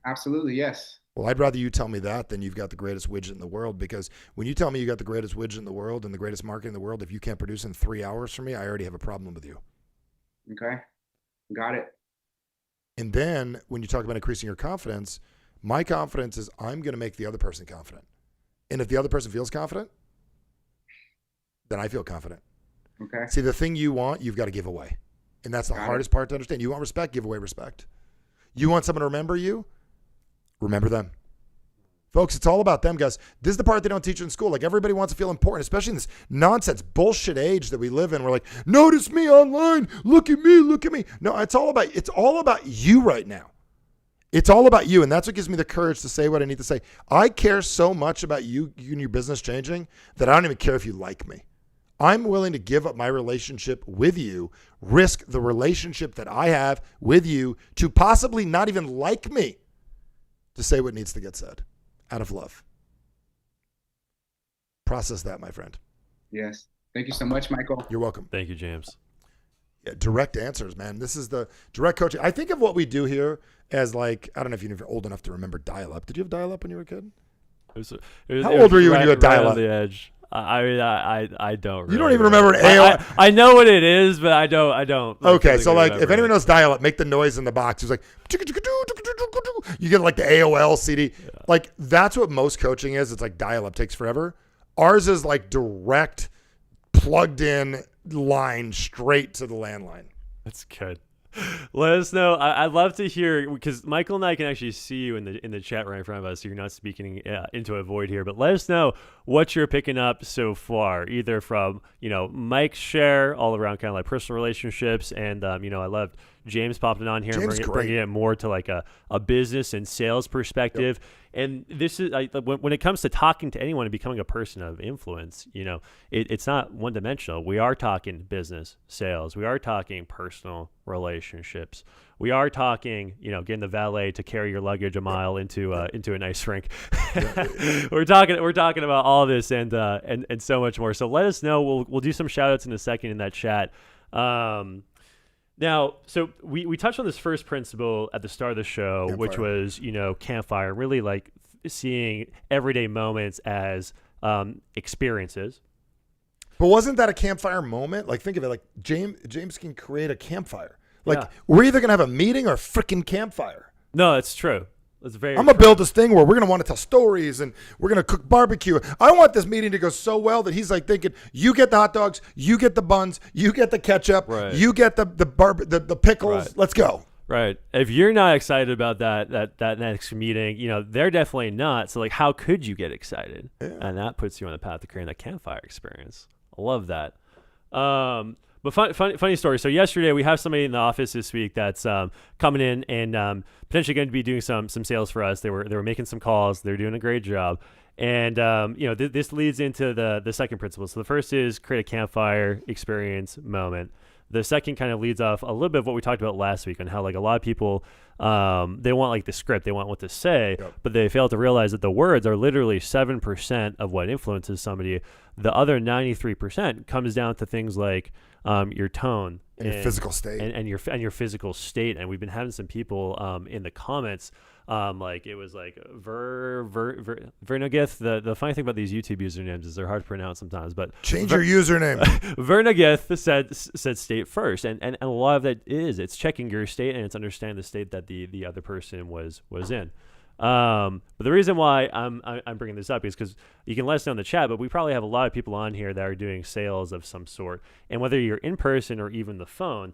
Absolutely, yes. Well, I'd rather you tell me that than you've got the greatest widget in the world, because when you tell me you got the greatest widget in the world and the greatest market in the world, if you can't produce in 3 hours for me, I already have a problem with you. Okay, got it. And then when you talk about increasing your confidence, my confidence is I'm going to make the other person confident. And if the other person feels confident, then I feel confident. Okay. See, the thing you want, you've got to give away. And that's the Got it. hardest part to understand. You want respect, give away respect. You want someone to remember you, remember them. Folks, it's all about them, guys. This is the part they don't teach in school. Like, everybody wants to feel important, especially in this nonsense bullshit age that we live in. We're like, notice me online. Look at me. Look at me. No, it's all about you right now. It's all about you. And that's what gives me the courage to say what I need to say. I care so much about you and your business changing that I don't even care if you like me. I'm willing to give up my relationship with you, risk the relationship that I have with you to possibly not even like me, to say what needs to get said out of love. Process that, my friend. Yes. Thank you so much, Michael. You're welcome. Thank you, James. Yeah, direct answers, man. This is the direct coaching. I think of what we do here as, like, I don't know if you're old enough to remember dial-up. Did you have dial-up when you were a kid? How old were you when you had dial-up? Right on the edge. I mean, I don't. Really You don't even remember an AOL. I know what it is, but I don't. Okay, so like, if anyone knows dial-up, make the noise in the box. It's like, you get like the AOL CD. Yeah. Like, that's what most coaching is. It's like dial-up takes forever. Ours is like direct, plugged in line straight to the landline. That's good. Let us know. I'd love to hear, because Michael and I can actually see you in the chat right in front of us, so you're not speaking into a void here. But let us know what you're picking up so far, either from Mike's share all around kind of like personal relationships, and I loved James popping on here and bringing it more to like a business and sales perspective. Yep. And this is when it comes to talking to anyone and becoming a person of influence, it's not one dimensional. We are talking business, sales. We are talking personal relationships. We are talking, getting the valet to carry your luggage a mile into an ice rink. We're talking about all this and so much more. So let us know. We'll do some shout outs in a second in that chat. Now, so we touched on this first principle at the start of the show, campfire. Which was, campfire, really like seeing everyday moments as experiences. But wasn't that a campfire moment? Like, think of it, like James can create a campfire. Like, we're either going to have a meeting or a freaking campfire. No, it's true. It's very. I'm going to build this thing where we're going to want to tell stories and we're going to cook barbecue. I want this meeting to go so well that he's like thinking, you get the hot dogs, you get the buns, you get the ketchup, right. You get the pickles. Right. Let's go. Right. If you're not excited about that next meeting, they're definitely not. So like, how could you get excited? Yeah. And that puts you on the path to creating that campfire experience. I love that. But funny story. So yesterday we have somebody in the office this week that's coming in and potentially going to be doing some sales for us. They were making some calls. They're doing a great job. And this leads into the second principle. So the first is create a campfire experience moment. The second kind of leads off a little bit of what we talked about last week on how like a lot of people they want like the script, they want what to say, yep. But they fail to realize that the words are literally 7% of what influences somebody. The other 93% comes down to things like your tone and your physical state and your physical state. And we've been having some people in the comments like it was like Vernagith. The funny thing about these YouTube usernames is they're hard to pronounce sometimes, but change your username. Vernagith said state first, and a lot of that it's checking your state and it's understanding the state that the other person was in. But the reason why I'm bringing this up is because you can let us know in the chat, but we probably have a lot of people on here that are doing sales of some sort, and whether you're in person or even the phone,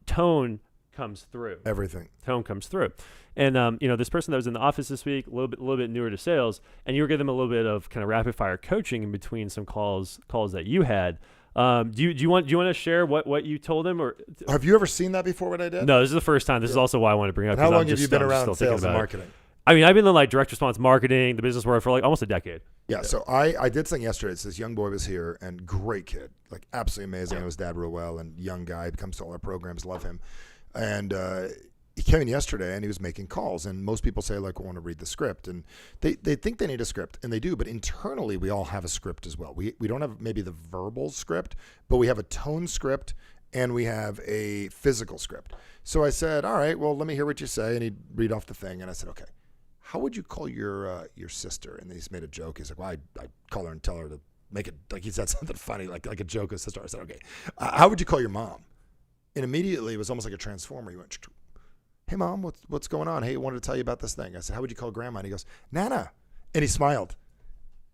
tone comes through. Everything. Tone comes through. And this person that was in the office this week, a little bit newer to sales, and you were giving them a little bit of kind of rapid fire coaching in between some calls that you had. Do you want to share what you told him, or Have you ever seen that before? What I did? no? This is the first time. This is also why I want to bring it up. And how 'cause long have you been around sales and marketing? I mean, I've been in like direct response marketing, the business world for like almost a decade. Yeah, so I did something yesterday. It's this young boy was here and great kid, like absolutely amazing. I know his dad real well and young guy, comes to all our programs, love him. And he came in yesterday and he was making calls. And most people say like, I want to read the script. And they think they need a script, and they do. But internally, we all have a script as well. We don't have maybe the verbal script, but we have a tone script and we have a physical script. So I said, all right, well, let me hear what you say. And he'd read off the thing. And I said, okay. How would you call your sister? And he's made a joke. He's like, well, I call her and tell her to make it, like he said something funny, like a joke with sister. I said, okay. How would you call your mom? And immediately it was almost like a transformer. He went, hey, Mom, what's going on? Hey, I wanted to tell you about this thing. I said, how would you call Grandma? And he goes, Nana. And he smiled.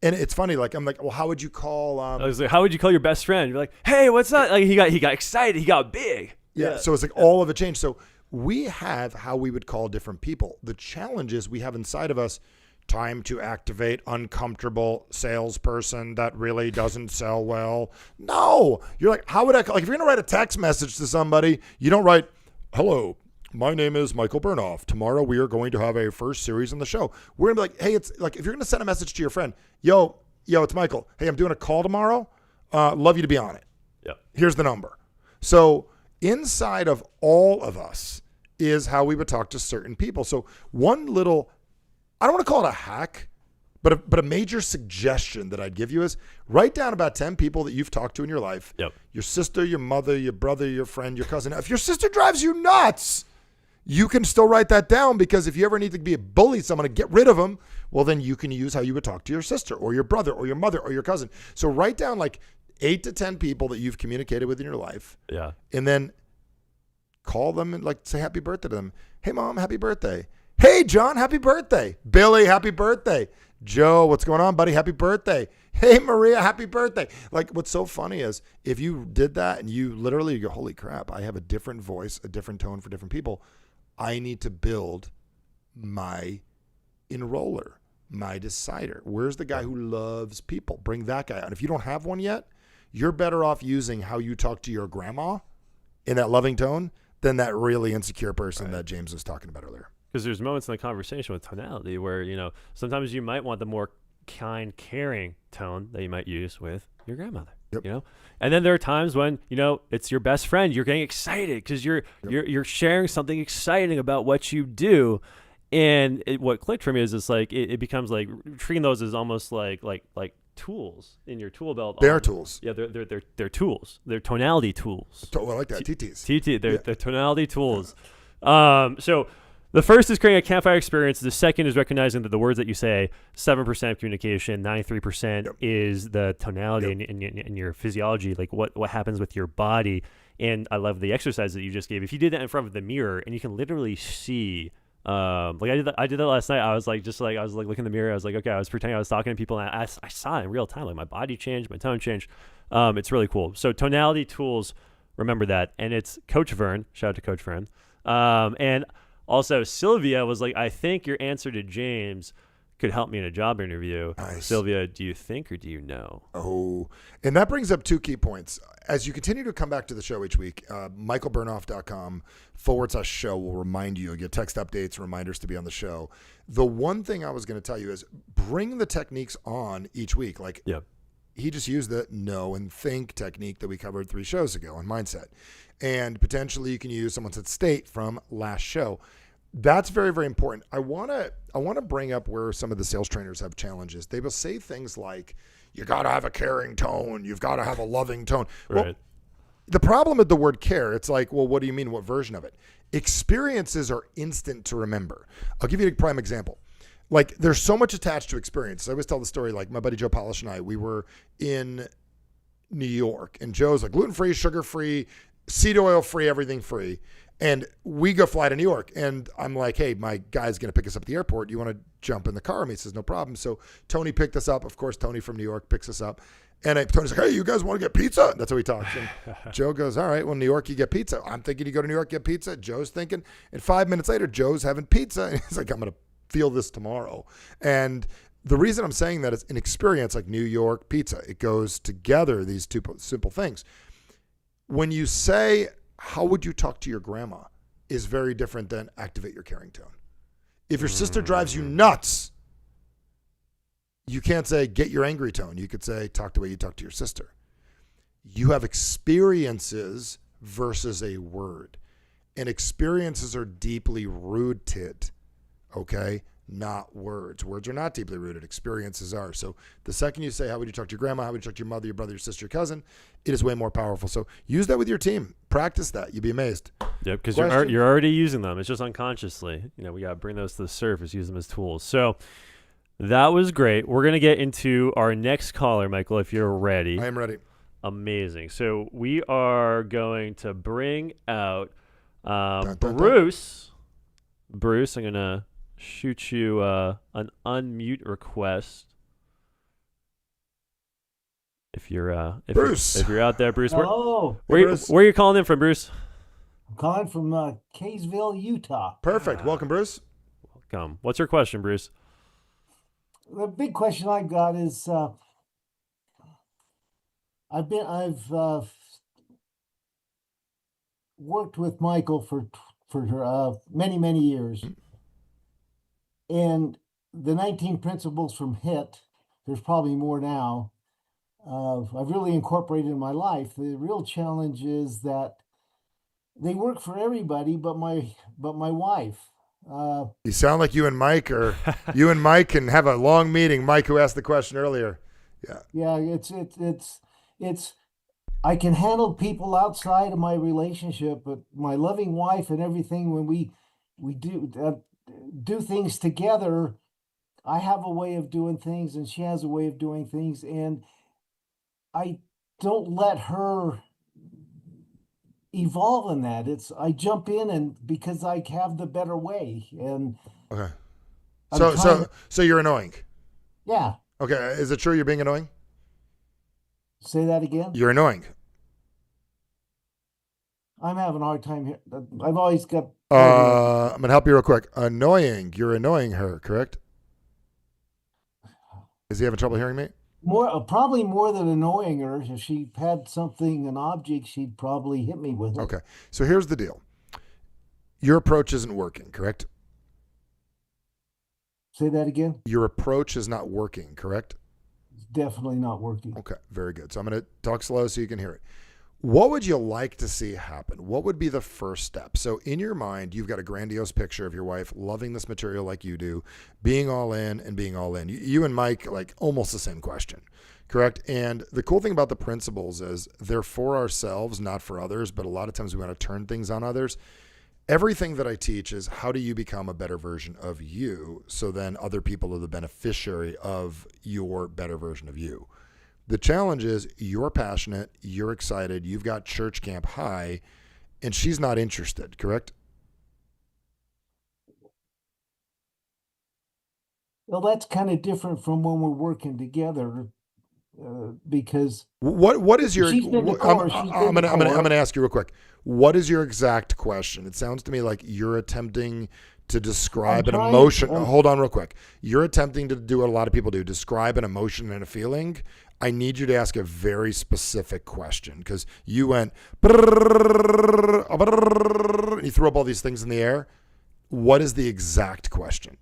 And it's funny. Like, I'm like, well, how would you call? I was like, how would you call your best friend? You're like, hey, what's up? Like he got excited. He got big. Yeah. So it's like all of it changed. So we have how we would call different people. The challenge is we have inside of us time to activate uncomfortable salesperson that really doesn't sell well. No, you're like, how would I, like if you're going to write a text message to somebody, you don't write, hello, my name is Michael Bernoff. Tomorrow we are going to have a first series on the show. We're going to be like, hey, it's like, if you're going to send a message to your friend, yo, it's Michael. Hey, I'm doing a call tomorrow. Love you to be on it. Yeah. Here's the number. So inside of all of us is how we would talk to certain people. So one little, I don't want to call it a hack, but a major suggestion that I'd give you is write down about 10 people that you've talked to in your life. Yep. Your sister, your mother, your brother, your friend, your cousin. Now, if your sister drives you nuts, you can still write that down, because if you ever need to be a bully someone to get rid of them, well, then you can use how you would talk to your sister or your brother or your mother or your cousin. So write down like 8 to 10 people that you've communicated with in your life. Yeah. And then call them and like say happy birthday to them. Hey, Mom, happy birthday. Hey, John, happy birthday. Billy, happy birthday. Joe, what's going on, buddy? Happy birthday. Hey, Maria, happy birthday. Like, what's so funny is if you did that and you literally go, holy crap, I have a different voice, a different tone for different people. I need to build my enroller, my decider. Where's the guy who loves people? Bring that guy out. If you don't have one yet, you're better off using how you talk to your grandma in that loving tone than that really insecure person that James was talking about earlier. Because there's moments in the conversation with tonality where, sometimes you might want the more kind, caring tone that you might use with your grandmother. Yep. And then there are times when, it's your best friend. You're getting excited because you're sharing something exciting about what you do. And what clicked for me is it's like it becomes like treating those as almost like tools in your tool belt. They are tools. Yeah, they're tools. They're tonality tools. I like that. TTs. They're tonality tools. So the first is creating a campfire experience. The second is recognizing that the words that you say, 7% communication, 93% is the tonality in your physiology, like what happens with your body. And I love the exercise that you just gave. If you did that in front of the mirror and you can literally see, like I did that last night. I was like looking in the mirror. I was like, okay, I was pretending I was talking to people, and I saw it in real time. Like my body changed, my tone changed. It's really cool. So tonality tools, remember that. And it's Coach Vern. Shout out to Coach Vern. And also, Sylvia was like, I think your answer to James could help me in a job interview. Nice. Sylvia, do you think or do you know? Oh, and that brings up 2 key points. As you continue to come back to the show each week, michaelbernoff.com/show will remind you. You'll get text updates, reminders to be on the show. The one thing I was going to tell you is bring the techniques on each week. Like, he just used the know and think technique that we covered 3 shows ago on mindset. And potentially you can use someone said state from last show. That's very, very important. I want to bring up where some of the sales trainers have challenges. They will say things like, you got to have a caring tone. You've got to have a loving tone. Right. Well, the problem with the word care, it's like, well, what do you mean? What version of it? Experiences are instant to remember. I'll give you a prime example. Like, there's so much attached to experience. I always tell the story, like my buddy Joe Polish and I, we were in New York, and Joe's like gluten-free, sugar-free, seed oil free, everything free. And we go fly to New York, and I'm like, hey, my guy's going to pick us up at the airport. You want to jump in the car? And he says, no problem. So Tony picked us up. Of course, Tony from New York picks us up. And Tony's like, hey, you guys want to get pizza? That's how he talks. And Joe goes, all right, well, New York, you get pizza. I'm thinking you go to New York, get pizza. Joe's thinking. And 5 minutes later, Joe's having pizza. And he's like, I'm going to feel this tomorrow. And The reason I'm saying that is an experience like New York pizza. It goes together, these two simple things. When you say, how would you talk to your grandma, is very different than activate your caring tone. If your sister drives you nuts, you can't say, get your angry tone. You could say, talk the way you talk to your sister. You have experiences versus a word. And experiences are deeply rooted, okay? Not words. Words are not deeply rooted. Experiences are. So the second you say, how would you talk to your grandma? How would you talk to your mother, your brother, your sister, your cousin? It is way more powerful. So use that with your team. Practice that. You'd be amazed. Yeah, because you're already using them. It's just unconsciously. You know, we got to bring those to the surface, use them as tools. So that was great. We're going to get into our next caller, Michael, if you're ready. I am ready. Amazing. So we are going to bring out Dun, dun, Bruce. Dun. Bruce, I'm going to shoot you an unmute request. If you're Bruce. if you're out there, Bruce. Hello. Where Bruce. are you calling in from, Bruce? I'm calling from Kaysville, Utah. Perfect. Welcome, Bruce. Welcome. What's your question, Bruce? The big question I got is I've worked with Michael for many years, and the 19 principles from HIT. There's probably more now. I've really incorporated in my life. The real challenge is that they work for everybody, but my wife. You sound like you and Mike can have a long meeting. Mike, who asked the question earlier. Yeah, it's I can handle people outside of my relationship, but my loving wife and everything, when we do things together, I have a way of doing things and she has a way of doing things, and I don't let her evolve in that. I jump in, and because I have the better way, and Okay. I'm trying So you're annoying. yeah. Okay. Is it true you're being annoying? Say that again. You're annoying. I'm having a hard time here. I've always got. I'm going to help you real quick. Annoying. You're annoying her, correct? Is he having trouble hearing me? Probably more than annoying her. If she had an object, she'd probably hit me with it. Okay. So here's the deal. Your approach isn't working, correct? Say that again. Your approach is not working, correct? It's definitely not working. Okay. Very good. So I'm going to talk slow so you can hear it. What would you like to see happen? What would be the first step? So in your mind, you've got a grandiose picture of your wife loving this material like you do, being all in and being all in. You and Mike, like almost the same question, correct? And the cool thing about the principles is they're for ourselves, not for others, but a lot of times we want to turn things on others. Everything that I teach is how do you become a better version of you so then other people are the beneficiary of your better version of you. The challenge is you're passionate, you're excited, you've got church camp high, and she's not interested, correct? Well, that's kind of different from when we're working together, because What is your? she's been to court, she's I'm been to court. gonna ask you real quick. What is your exact question? It sounds to me like you're attempting to describe an emotion. Hold on, real quick. You're attempting to do what a lot of people do: describe an emotion and a feeling. I need you to ask a very specific question because you went and you threw up all these things in the air. What is the exact question?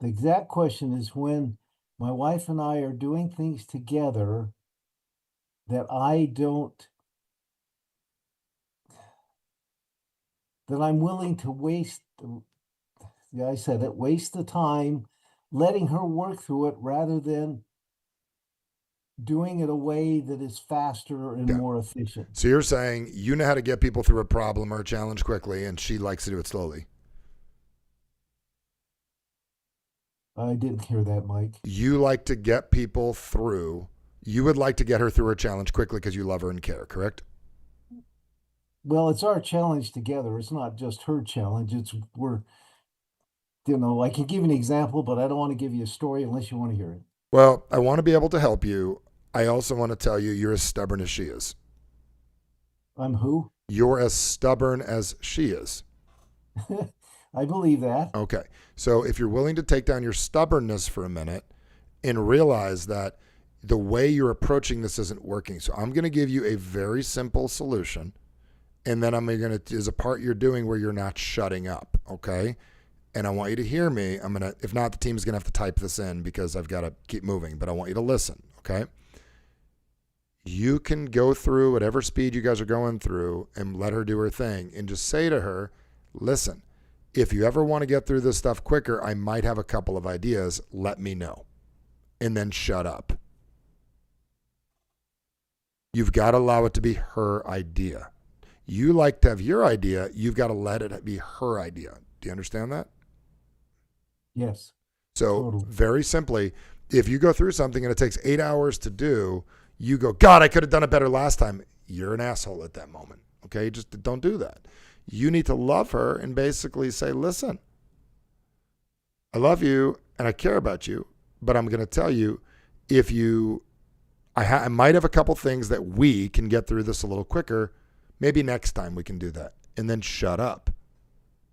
The exact question is when my wife and I are doing things together that I'm willing to waste, yeah, I said it, waste the time letting her work through it rather than doing it a way that is faster and more efficient. So you're saying you know how to get people through a problem or a challenge quickly, and she likes to do it slowly. I didn't hear that, Mike. You like to get people through. You would like to get her through her challenge quickly because you love her and care, correct? Well, it's our challenge together. It's not just her challenge. I can give you an example, but I don't want to give you a story unless you want to hear it. Well, I want to be able to help you. I also want to tell you you're as stubborn as she is. I'm who? You're as stubborn as she is. I believe that. Okay. So if you're willing to take down your stubbornness for a minute and realize that the way you're approaching this isn't working. So I'm going to give you a very simple solution. And then I'm going to, there's a part you're doing where you're not shutting up. Okay. And I want you to hear me. I'm going to, if not, the team's going to have to type this in because I've got to keep moving, but I want you to listen. Okay. You can go through whatever speed you guys are going through and let her do her thing and just say to her, listen, if you ever want to get through this stuff quicker, I might have a couple of ideas. Let me know. And then shut up. You've got to allow it to be her idea. You like to have your idea. You've got to let it be her idea. Do you understand that? Yes. So Totally. very simply, if you go through something and it takes 8 hours to do, you go, God, I could have done it better last time. You're an asshole at that moment. Okay. Just don't do that. You need to love her and basically say, listen, I love you and I care about you, but I'm going to tell you, if you, I might have a couple things that we can get through this a little quicker. Maybe next time we can do that. And then shut up.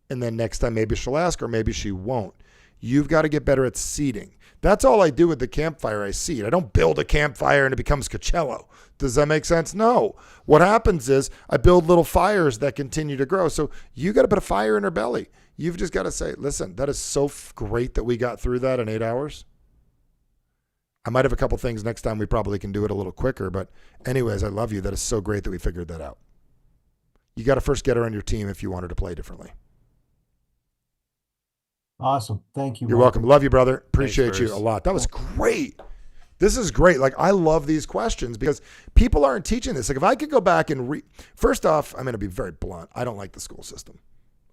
And then next time maybe she'll ask or maybe she won't. You've got to get better at seeding. That's all I do with the campfire. I seed. I don't build a campfire and it becomes Coachella. Does that make sense? No. What happens is I build little fires that continue to grow. So you got to put a fire in her belly. You've just got to say, listen, that is so great that we got through that in 8 hours. I might have a couple things next time. We probably can do it a little quicker. But anyways, I love you. That is so great that we figured that out. You got to first get her on your team if you want her to play differently. Awesome. Thank you. You're Michael. welcome. Love you, brother. Appreciate you Bruce. a lot. That was great. This is great. Like, I love these questions because people aren't teaching this. Like, if I could go back and first off, I'm going to be very blunt. I don't like the school system.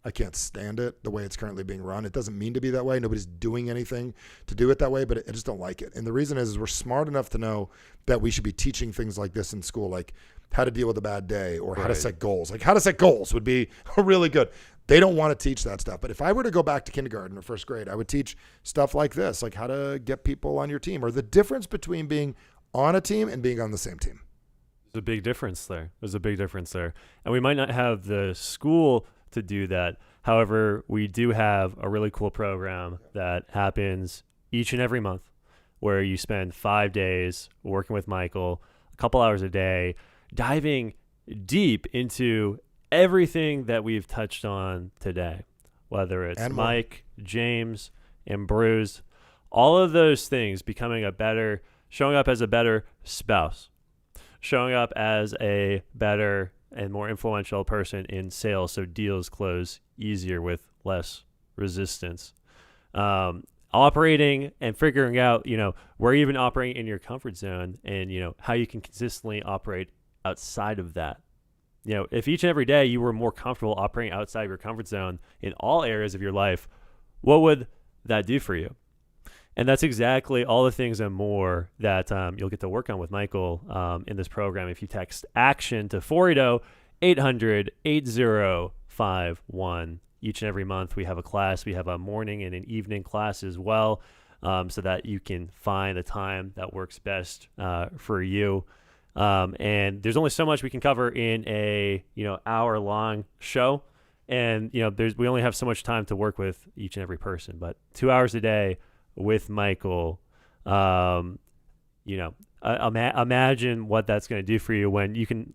I can't stand it the way it's currently being run. It doesn't mean to be that way. Nobody's doing anything to do it that way, but I just don't like it. And the reason is we're smart enough to know that we should be teaching things like this in school, like how to deal with a bad day or how to set goals. Like, how to set goals would be really good. They don't want to teach that stuff. But if I were to go back to kindergarten or first grade, I would teach stuff like this, like how to get people on your team or the difference between being on a team and being on the same team. There's a big difference there. There's a big difference there. And we might not have the school to do that. However, we do have a really cool program that happens each and every month where you spend 5 days working with Michael, a couple hours a day, diving deep into everything that we've touched on today, whether it's And more. Mike, James, and Bruce, all of those things, becoming showing up as a better spouse, showing up as a better and more influential person in sales so deals close easier with less resistance. Operating and figuring out, where you've been operating in your comfort zone and, how you can consistently operate outside of that. If each and every day you were more comfortable operating outside of your comfort zone in all areas of your life, what would that do for you? And that's exactly all the things and more that you'll get to work on with Michael in this program. If you text ACTION to 480-800-8051. Each and every month we have a class. We have a morning and an evening class as well, so that you can find the time that works best for you. And there's only so much we can cover in a hour-long show, and we only have so much time to work with each and every person. But 2 hours a day with Michael, imagine what that's going to do for you when you can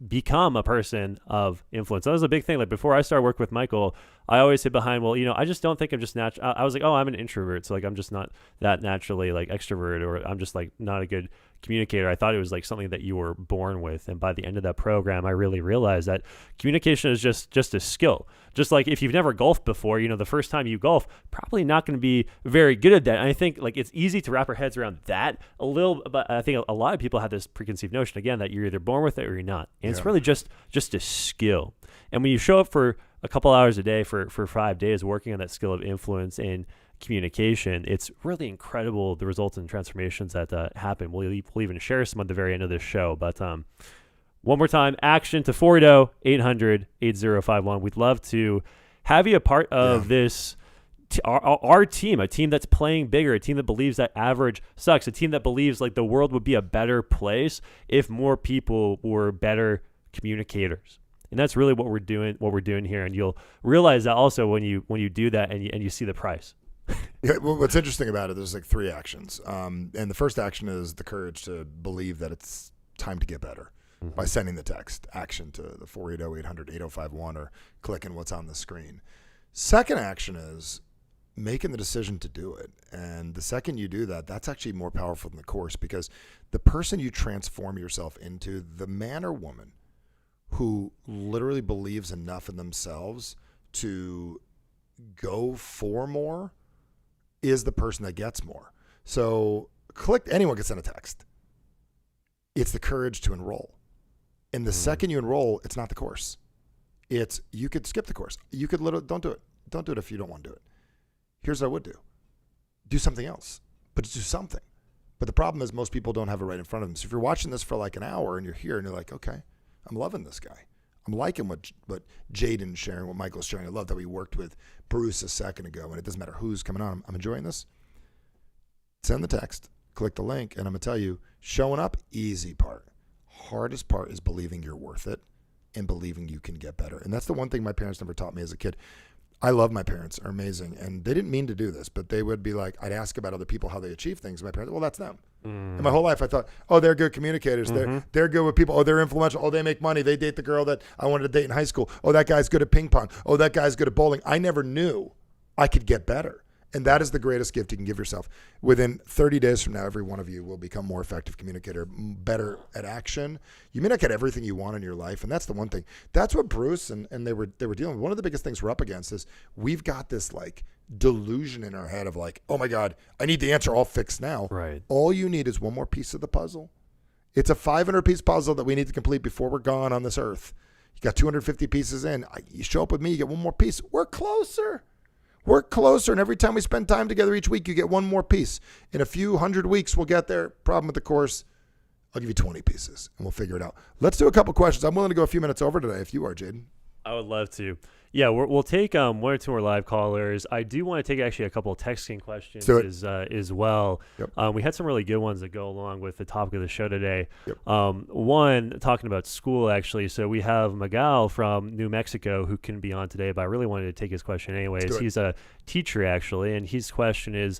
become a person of influence. That was a big thing. Like, before I started working with Michael, I always sit behind, I just don't think I'm just natural. I was like, I'm an introvert. So, like, I'm just not that naturally, like, extrovert, or I'm just, like, not a good communicator. I thought it was, like, something that you were born with. And by the end of that program, I really realized that communication is just a skill. Just like if you've never golfed before, the first time you golf, probably not going to be very good at that. And I think, like, it's easy to wrap our heads around that a little, but I think a lot of people have this preconceived notion, again, that you're either born with it or you're not. And it's really just a skill. And when you show up for a couple hours a day for 5 days working on that skill of influence and communication, it's really incredible the results and transformations that happen. We'll even share some at the very end of this show. But one more time, ACTION to 480-800-8051. We'd love to have you a part of this, our team, a team that's playing bigger, a team that believes that average sucks, a team that believes like the world would be a better place if more people were better communicators. And that's really what we're doing here. And you'll realize that also when you do that and you see the price. Yeah, well, what's interesting about it, there's like 3 actions. And the first action is the courage to believe that it's time to get better by sending the text action to the 480-800-8051 or clicking what's on the screen. Second action is making the decision to do it. And the second you do that, that's actually more powerful than the course, because the person you transform yourself into, the man or woman who literally believes enough in themselves to go for more, is the person that gets more. So anyone can send a text. It's the courage to enroll. And the second you enroll, it's not the course. It's, you could skip the course. You could literally, don't do it. Don't do it if you don't want to do it. Here's what I would do. Do something else, but do something. But the problem is most people don't have it right in front of them. So if you're watching this for like an hour and you're here and you're like, okay, I'm loving this guy. I'm liking what Jaden's sharing, what Michael's sharing. I love that we worked with Bruce a second ago, and it doesn't matter who's coming on. I'm enjoying this. Send the text, click the link, and I'm going to tell you, showing up, easy part. Hardest part is believing you're worth it and believing you can get better. And that's the one thing my parents never taught me as a kid. I love my parents, are amazing, and they didn't mean to do this, but they would be like, I'd ask about other people, how they achieve things. My parents, well, that's them. And my whole life I thought, oh, they're good communicators. They're good with people. Oh, they're influential. Oh, they make money. They date the girl that I wanted to date in high school. Oh, that guy's good at ping pong. Oh, that guy's good at bowling. I never knew I could get better. And that is the greatest gift you can give yourself. Within 30 days from now, every one of you will become more effective communicator, better at action. You may not get everything you want in your life, and that's the one thing. That's what Bruce and they were dealing with. One of the biggest things we're up against is we've got this like delusion in our head of like, oh my God, I need the answer all fixed now. Right. All you need is one more piece of the puzzle. It's a 500-piece puzzle that we need to complete before we're gone on this earth. You got 250 pieces in. You show up with me, you get one more piece. We're closer. We're closer, and every time we spend time together each week, you get one more piece. In a few 100 weeks, we'll get there. Problem with the course, I'll give you 20 pieces, and we'll figure it out. Let's do a couple questions. I'm willing to go a few minutes over today if you are, Jaden. I would love to. Yeah, we'll take 1 or 2 more live callers. I do want to take actually a couple of texting questions as well. Yep. We had some really good ones that go along with the topic of the show today. Yep. One, talking about school, actually. So we have Miguel from New Mexico who can be on today, but I really wanted to take his question anyways. He's a teacher, actually, and his question is,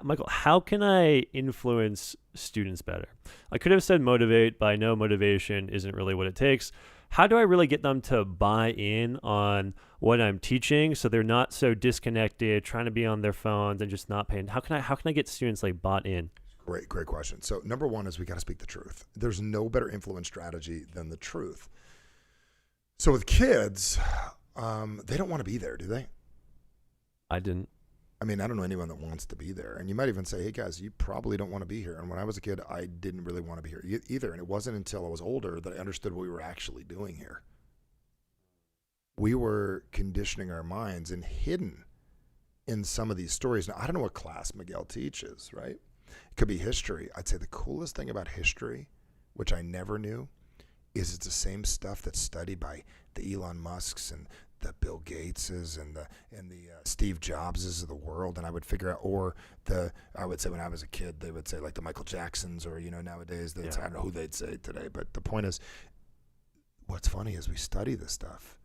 Michael, how can I influence students better? I could have said motivate, but I know motivation isn't really what it takes. How do I really get them to buy in on what I'm teaching so they're not so disconnected, trying to be on their phones and just not paying? How can I get students like bought in? Great question. So number one is we got to speak the truth. There's no better influence strategy than the truth. So with kids, they don't want to be there, do they? I didn't. I mean, I don't know anyone that wants to be there. And you might even say, hey, guys, you probably don't want to be here. And when I was a kid, I didn't really want to be here either. And it wasn't until I was older that I understood what we were actually doing here. We were conditioning our minds and hidden in some of these stories. Now, I don't know what class Miguel teaches, right? It could be history. I'd say the coolest thing about history, which I never knew, is it's the same stuff that's studied by the Elon Musks and the Bill Gateses and the Steve Jobses of the world. And I would figure out, I would say when I was a kid, they would say like the Michael Jacksons, or nowadays I don't know who they'd say today. But the point is, what's funny is we study this stuff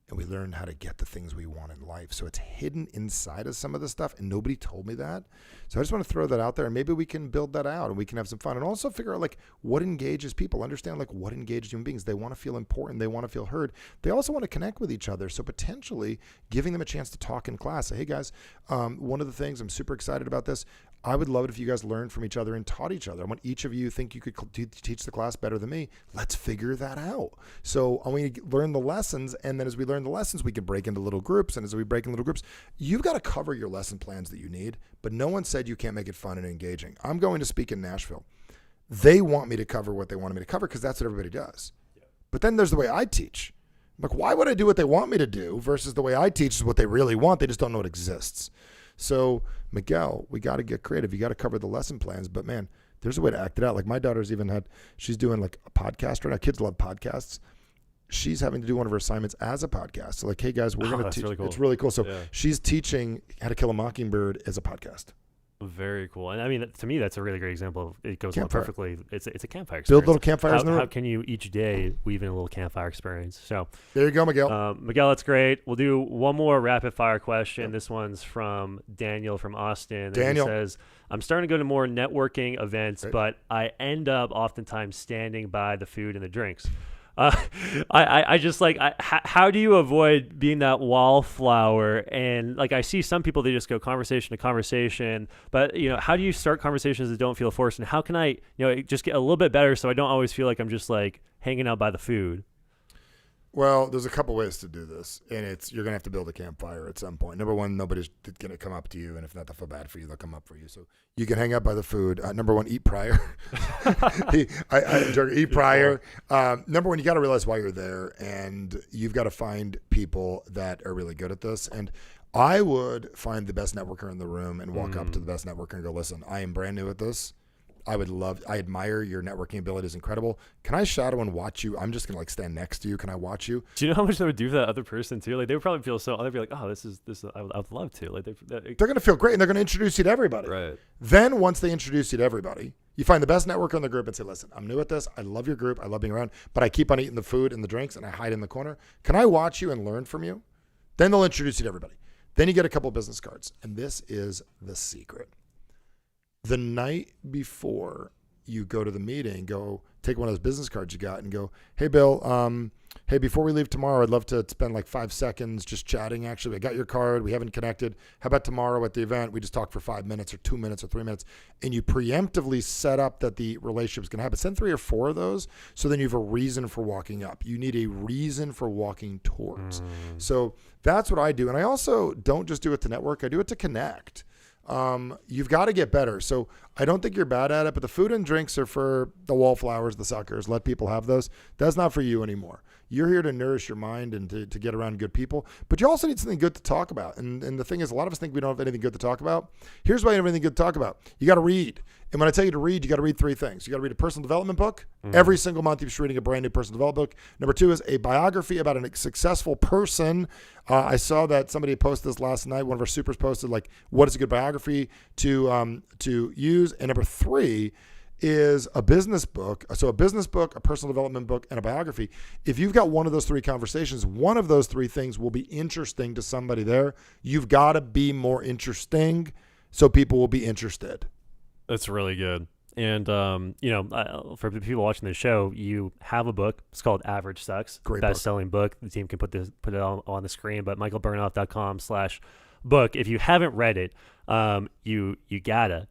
and we learn how to get the things we want in life. So it's hidden inside of some of the stuff, and nobody told me that. So I just want to throw that out there, and maybe we can build that out and we can have some fun, and also figure out like what engages people. Understand like what engages human beings. They want to feel important. They want to feel heard. They also want to connect with each other. So potentially giving them a chance to talk in class. Say, hey guys, one of the things I'm super excited about this. I would love it if you guys learned from each other and taught each other. I want each of you think you could teach the class better than me. Let's figure that out. So I want to learn the lessons, and then as we learn the lessons, we can break into little groups. And as we break into little groups, you've got to cover your lesson plans that you need, but no one said you can't make it fun and engaging. I'm going to speak in Nashville. They want me to cover what they wanted me to cover because that's what everybody does. Yeah. But then there's the way I teach. I'm like, why would I do what they want me to do versus the way I teach is what they really want? They just don't know it exists. So, Miguel, we got to get creative. You got to cover the lesson plans. But, man, there's a way to act it out. Like my daughter's she's doing like a podcast right now. Kids love podcasts. She's having to do one of her assignments as a podcast. So, like, hey, guys, we're going to teach. Really cool. It's really cool. So she's teaching How to Kill a Mockingbird as a podcast. Very cool. And I mean, to me, that's a really great example of it goes along Campfire. perfectly. It's a campfire experience. Build little campfires in the How room. can you each day weave in a little campfire experience? So There you go, Miguel. Miguel, that's great. We'll do one more rapid fire question. This one's from Daniel from Austin. And Daniel. He says, I'm starting to go to more networking events, Great. but I end up oftentimes standing by the food and the drinks. I just like, how do you avoid being that wallflower? And like, I see some people, they just go conversation to conversation, but how do you start conversations that don't feel forced? And how can I, just get a little bit better so I don't always feel like I'm just like hanging out by the food? Well, there's a couple ways to do this, and you're gonna have to build a campfire at some point. Number one, nobody's gonna come up to you, and if not, they'll feel bad for you. They'll come up for you, so you can hang out by the food. Number one, eat prior. Eat prior. Number one, you got to realize why you're there, and you've got to find people that are really good at this. And I would find the best networker in the room and walk up to the best networker and go, "Listen, I am brand new at this. I admire your networking ability is incredible. Can I shadow and watch you? I'm just going to like stand next to you. Can I watch you?" Do you know how much that would do for that other person too? Like they would probably feel they'd be like, oh, this is, I would love to. Like they're going to feel great, and they're going to introduce you to everybody. Right. Then once they introduce you to everybody, you find the best networker in the group and say, "Listen, I'm new at this. I love your group. I love being around, but I keep on eating the food and the drinks and I hide in the corner. Can I watch you and learn from you?" Then they'll introduce you to everybody. Then you get a couple of business cards, and this is the secret. The night before you go to the meeting, go take one of those business cards you got and go, "Hey, Bill, hey, before we leave tomorrow, I'd love to spend like 5 seconds just chatting. Actually, I got your card. We haven't connected. How about tomorrow at the event? We just talk for 5 minutes or 2 minutes or 3 minutes." And you preemptively set up that the relationship's going to happen. Send 3 or 4 of those, so then you have a reason for walking up. You need a reason for walking towards. So that's what I do. And I also don't just do it to network. I do it to connect. You've got to get better. So I don't think you're bad at it, but the food and drinks are for the wallflowers, the suckers. Let people have those. That's not for you anymore. You're here to nourish your mind and to get around good people, but you also need something good to talk about. And the thing is, a lot of us think we don't have anything good to talk about. Here's why you don't have anything good to talk about. You got to read. And when I tell you to read, you got to read 3 things. You got to read a personal development book. Every single month, you're reading a brand new personal development book. Number 2 is a biography about a successful person. I saw that somebody posted this last night. One of our supers posted, like, what is a good biography to use? And number 3 is a business book. So a business book, a personal development book, and a biography. If you've got one of those 3 conversations, one of those 3 things will be interesting to somebody there. You've got to be more interesting so people will be interested. That's really good. And, for the people watching the show, you have a book. It's called Average Sucks. Great best-selling book. The team can put it on the screen, but michaelbernoff.com/book. If you haven't read it, you gotta.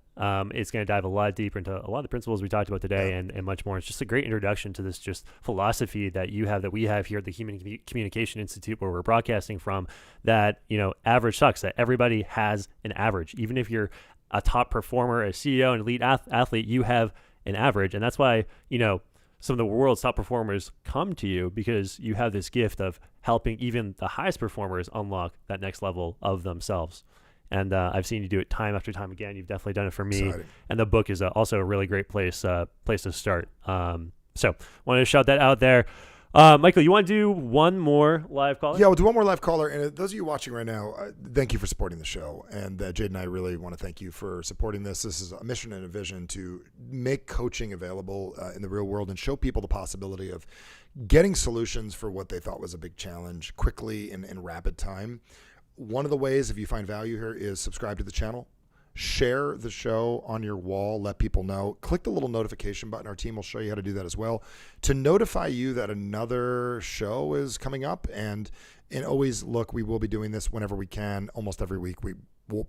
It's going to dive a lot deeper into a lot of the principles we talked about today and much more. It's just a great introduction to this just philosophy that you have, that we have here at the Human Communication Institute, where we're broadcasting from, that, average sucks, that everybody has an average. Even if you're a top performer, a CEO, an elite athlete, you have an average. And that's why, some of the world's top performers come to you, because you have this gift of helping even the highest performers unlock that next level of themselves. And I've seen you do it time after time again. You've definitely done it for me. Exciting. And the book is also a really great place to start. So wanted to shout that out there. Michael, you want to do one more live caller? Yeah, we'll do one more live caller. And those of you watching right now, thank you for supporting the show. And Jade and I really want to thank you for supporting this. This is a mission and a vision to make coaching available in the real world and show people the possibility of getting solutions for what they thought was a big challenge quickly in rapid time. One of the ways, if you find value here, is subscribe to the channel. Share the show on your wall. Let people know. Click the little notification button. Our team will show you how to do that as well, to notify you that another show is coming up. And always look, we will be doing this whenever we can, almost every week. We will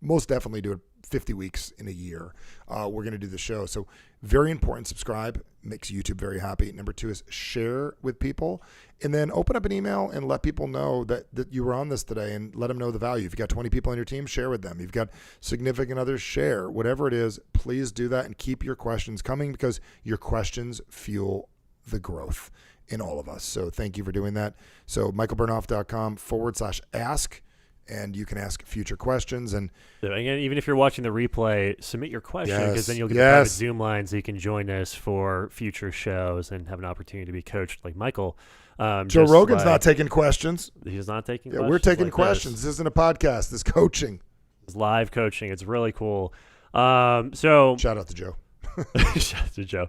most definitely do it 50 weeks in a year. We're going to do the show. So very important. Subscribe. Makes YouTube very happy. Number 2 is share with people, and then open up an email and let people know that you were on this today, and let them know the value. If you've got 20 people on your team, share with them. You've got significant others, share. Whatever it is, please do that, and keep your questions coming, because your questions fuel the growth in all of us. So thank you for doing that. So michaelbernoff.com/ask. And you can ask future questions. And again, even if you're watching the replay, submit your question, because then you'll get the private Zoom line, so you can join us for future shows and have an opportunity to be coached like Michael. Joe Rogan's not taking questions. He's not taking questions. questions. We're taking questions. This isn't a podcast. This is coaching. live coaching. It's really cool. So Shout out to Joe. shout out to Joe.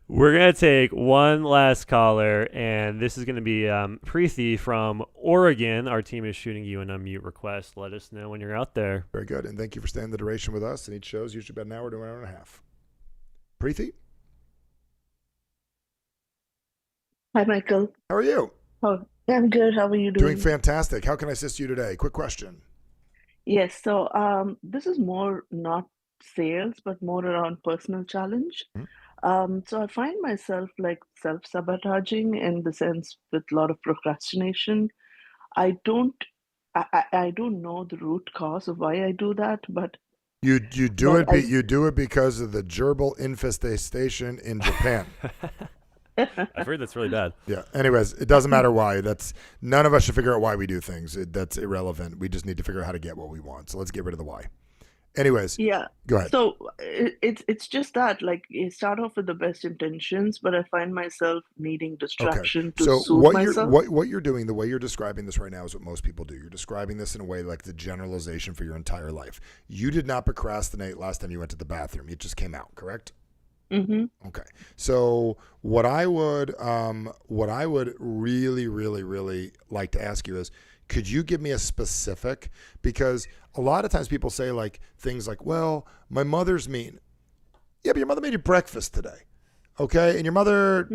We're going to take one last caller, and this is going to be Preethi from Oregon. Our team is shooting you an unmute request. Let us know when you're out there. Very good. And thank you for staying the duration with us. And each show is usually about an hour to an hour and a half. Preethi, Hi, Michael. how are you? Oh, I'm good. How are you doing? Doing fantastic. How can I assist you today? Quick question. Yes, so this is more not sales, but more around personal challenge. Mhm. So I find myself like self-sabotaging in the sense with a lot of procrastination. I don't I don't know the root cause of why I do that, but You do but it. You do it because of the gerbil infestation in Japan. I've heard that's really bad. Yeah. Anyways, it doesn't matter why. That's none of us should figure out why we do things. That's irrelevant. We just need to figure out how to get what we want. So let's get rid of the why. Anyways, yeah. go ahead. So it's just that like you start off with the best intentions, but I find myself needing distraction to So soothe what myself. what you're doing, the way you're describing this right now is what most people do. You're describing this in a way like the generalization for your entire life. You did not procrastinate last time you went to the bathroom. It just came out, correct? Mm-hmm. Okay. So what I would really, really, really like to ask you is, could you give me a specific? Because a lot of times people say like things like, well, my mother's mean. Yeah, but your mother made you breakfast today. Okay. And your mother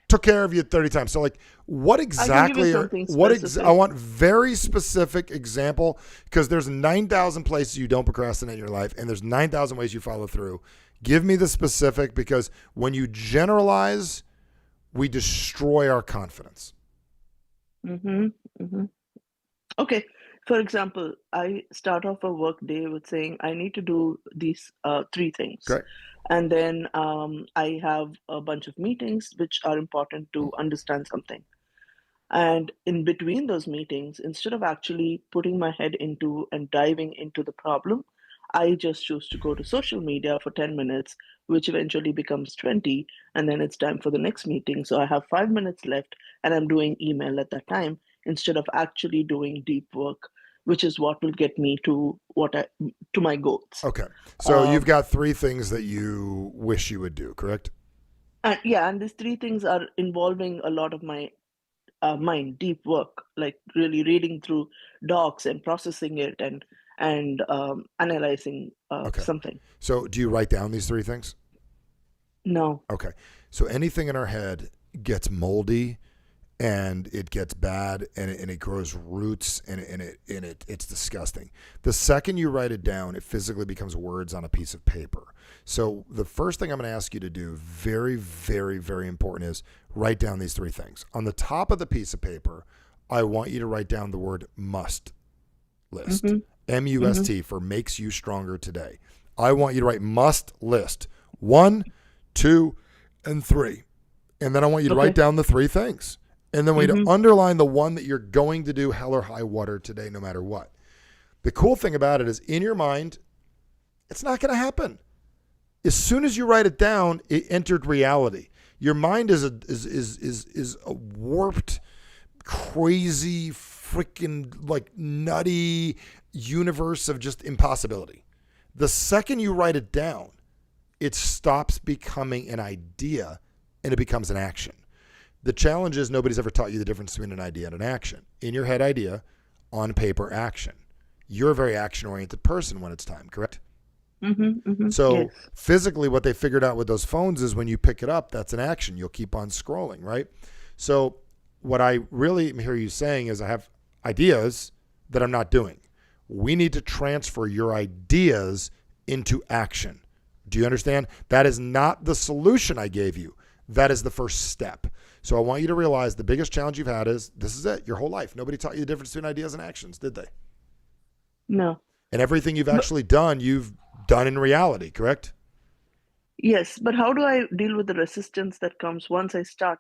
took care of you 30 times. So like what exactly I want very specific example, because there's 9,000 places you don't procrastinate in your life and there's 9,000 ways you follow through. Give me the specific, because when you generalize, we destroy our confidence. Mm-hmm. Mm-hmm. Okay. For example, I start off a work day with saying I need to do these three things. Okay. And then I have a bunch of meetings which are important to understand something. And in between those meetings, instead of actually putting my head into and diving into the problem, I just choose to go to social media for 10 minutes, which eventually becomes 20, and then it's time for the next meeting. So I have 5 minutes left, and I'm doing email at that time instead of actually doing deep work, which is what will get me to my goals. Okay. So you've got three things that you wish you would do, correct? And these three things are involving a lot of my mind, deep work, like really reading through docs and processing it and analyzing something. So do you write down these three things? No. Okay. So anything in our head gets moldy and it gets bad and it grows roots and it's disgusting. The second you write it down, it physically becomes words on a piece of paper. So the first thing I'm going to ask you to do, very, very, very important, is write down these three things. On the top of the piece of paper, I want you to write down the word must list. Mm-hmm. M-U-S-T for makes you stronger today. I want you to write must list 1, 2, and 3. And then I want you to write down the three things. And then we need to underline the one that you're going to do hell or high water today, no matter what. The cool thing about it is in your mind, it's not going to happen. As soon as you write it down, it entered reality. Your mind is a warped, crazy, freaking like nutty universe of just impossibility. The second you write it down, it stops becoming an idea and it becomes an action. The challenge is nobody's ever taught you the difference between an idea and an action. In your head, idea, on paper, action. You're a very action-oriented person when it's time, correct? So physically, what they figured out with those phones is when you pick it up, that's an action. You'll keep on scrolling, right? So what I really hear you saying is I have ideas that I'm not doing. We need to transfer your ideas into action. Do you understand? That is not the solution I gave you. That is the first step. So I want you to realize the biggest challenge you've had is this is it, your whole life. Nobody taught you the difference between ideas and actions, did they? No. And everything you've actually done, you've done in reality, correct? Yes, but how do I deal with the resistance that comes once I start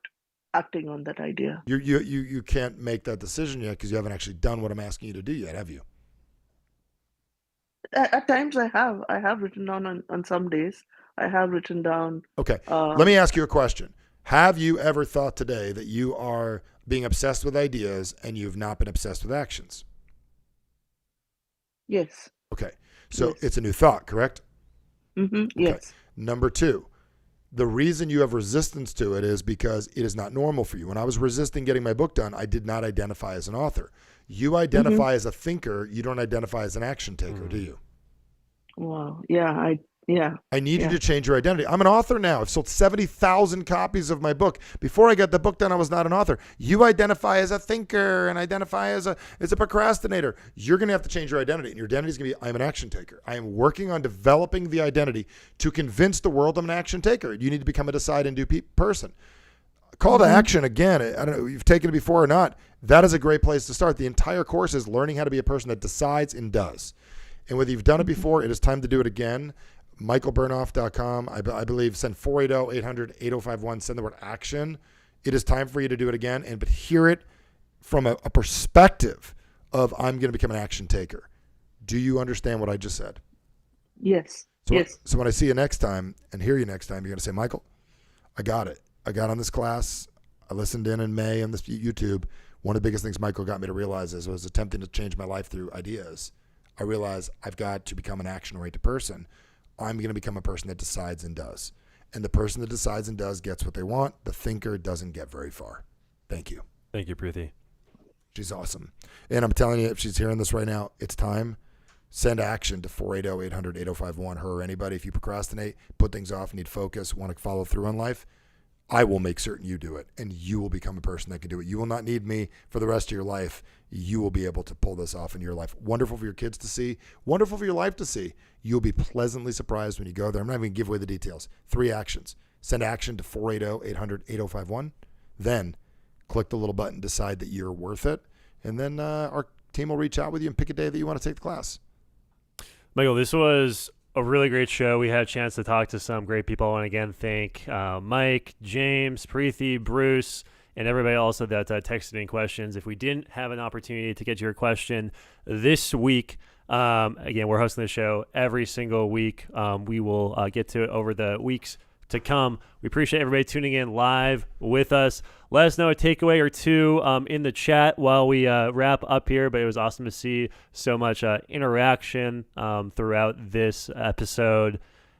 acting on that idea? You can't make that decision yet because you haven't actually done what I'm asking you to do yet, have you? At times I have written down on some days. I have written down. Okay. Let me ask you a question. Have you ever thought today that you are being obsessed with ideas and you've not been obsessed with actions? Yes. Okay. So Yes. it's a new thought, correct? Yes. Number 2, the reason you have resistance to it is because it is not normal for you. When I was resisting getting my book done, I did not identify as an author. You identify as a thinker. You don't identify as an action taker, do you? Wow. Yeah. I need you Yeah. to change your identity. I'm an author now. I've sold 70,000 copies of my book. Before I got the book done, I was not an author. You identify as a thinker and identify as a procrastinator. You're going to have to change your identity. And your identity is going to be, I'm an action taker. I am working on developing the identity to convince the world I'm an action taker. You need to become a decide and do person. Call to action, again, I don't know if you've taken it before or not. That is a great place to start. The entire course is learning how to be a person that decides and does. And whether you've done it before, it is time to do it again. michaelbernoff.com. I believe send 480-800-8051. Send the word action. It is time for you to do it again, but hear it from a perspective of I'm going to become an action taker. Do you understand what I just said? Yes. So, Yes. so when I see you next time and hear you next time, you're going to say, Michael, I got it. I got on this class. I listened in May on this YouTube. One of the biggest things Michael got me to realize is I was attempting to change my life through ideas. I realized I've got to become an action-oriented person. I'm going to become a person that decides and does. And the person that decides and does gets what they want. The thinker doesn't get very far. Thank you. Thank you, Preeti. She's awesome. And I'm telling you, if she's hearing this right now, it's time. Send action to 480-800-8051. Her or anybody. If you procrastinate, put things off, need focus, want to follow through on life, I will make certain you do it, and you will become a person that can do it. You will not need me for the rest of your life. You will be able to pull this off in your life. Wonderful for your kids to see. Wonderful for your life to see. You'll be pleasantly surprised when you go there. I'm not even going to give away the details. 3 actions. Send action to 480-800-8051. Then click the little button, decide that you're worth it, and then our team will reach out with you and pick a day that you want to take the class. Michael, this was a really great show. We had a chance to talk to some great people. I want to again thank Mike, James, Preeti, Bruce, and everybody also that texted in questions. If we didn't have an opportunity to get your question this week, again, we're hosting the show every single week. We will get to it over the weeks to come. We appreciate everybody tuning in live with us. Let us know a takeaway or two in the chat while we wrap up here, but it was awesome to see so much interaction throughout this episode,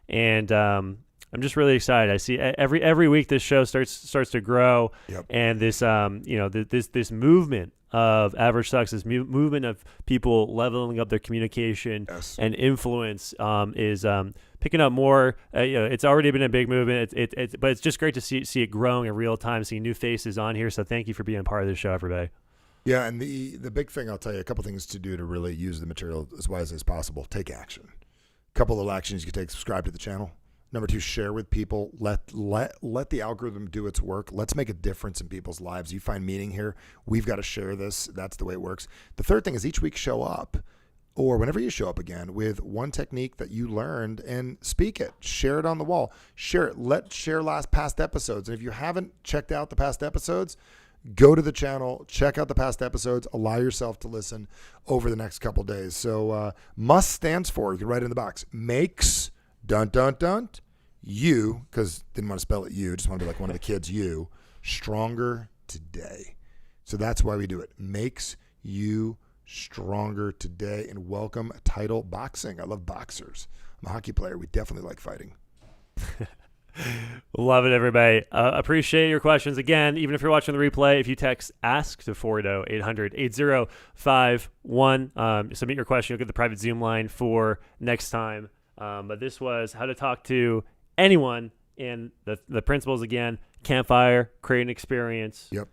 and I'm just really excited. I see every week this show starts to grow. Yep. And this this movement of Average Sucks, this movement of people leveling up their communication Yes. and influence is picking up more. It's already been a big movement. But it's just great to see it growing in real time, see new faces on here. So thank you for being part of this show, everybody. Yeah, and the big thing, I'll tell you, a couple things to do to really use the material as wisely as possible. Take action. A couple of actions you can take: subscribe to the channel. Number 2, share with people. Let the algorithm do its work. Let's make a difference in people's lives. You find meaning here. We've got to share this. That's the way it works. The third thing is each week show up, or whenever you show up again, with one technique that you learned and speak it. Share it on the wall. Share it. Share past episodes. And if you haven't checked out the past episodes, go to the channel, check out the past episodes, allow yourself to listen over the next couple days. So MUST stands for, you can write it in the box, makes, you, because didn't want to spell it you, just want to be like one of the kids, you, stronger today. So that's why we do it. Makes you stronger today. And welcome title boxing. I love boxers. I'm a hockey player. We definitely like fighting. Love it, everybody. Appreciate your questions. Again, even if you're watching the replay, if you text ASK to 480-800-8051, submit your question. You'll get the private Zoom line for next time. But this was how to talk to anyone, and the principles again: campfire, create an experience. Yep.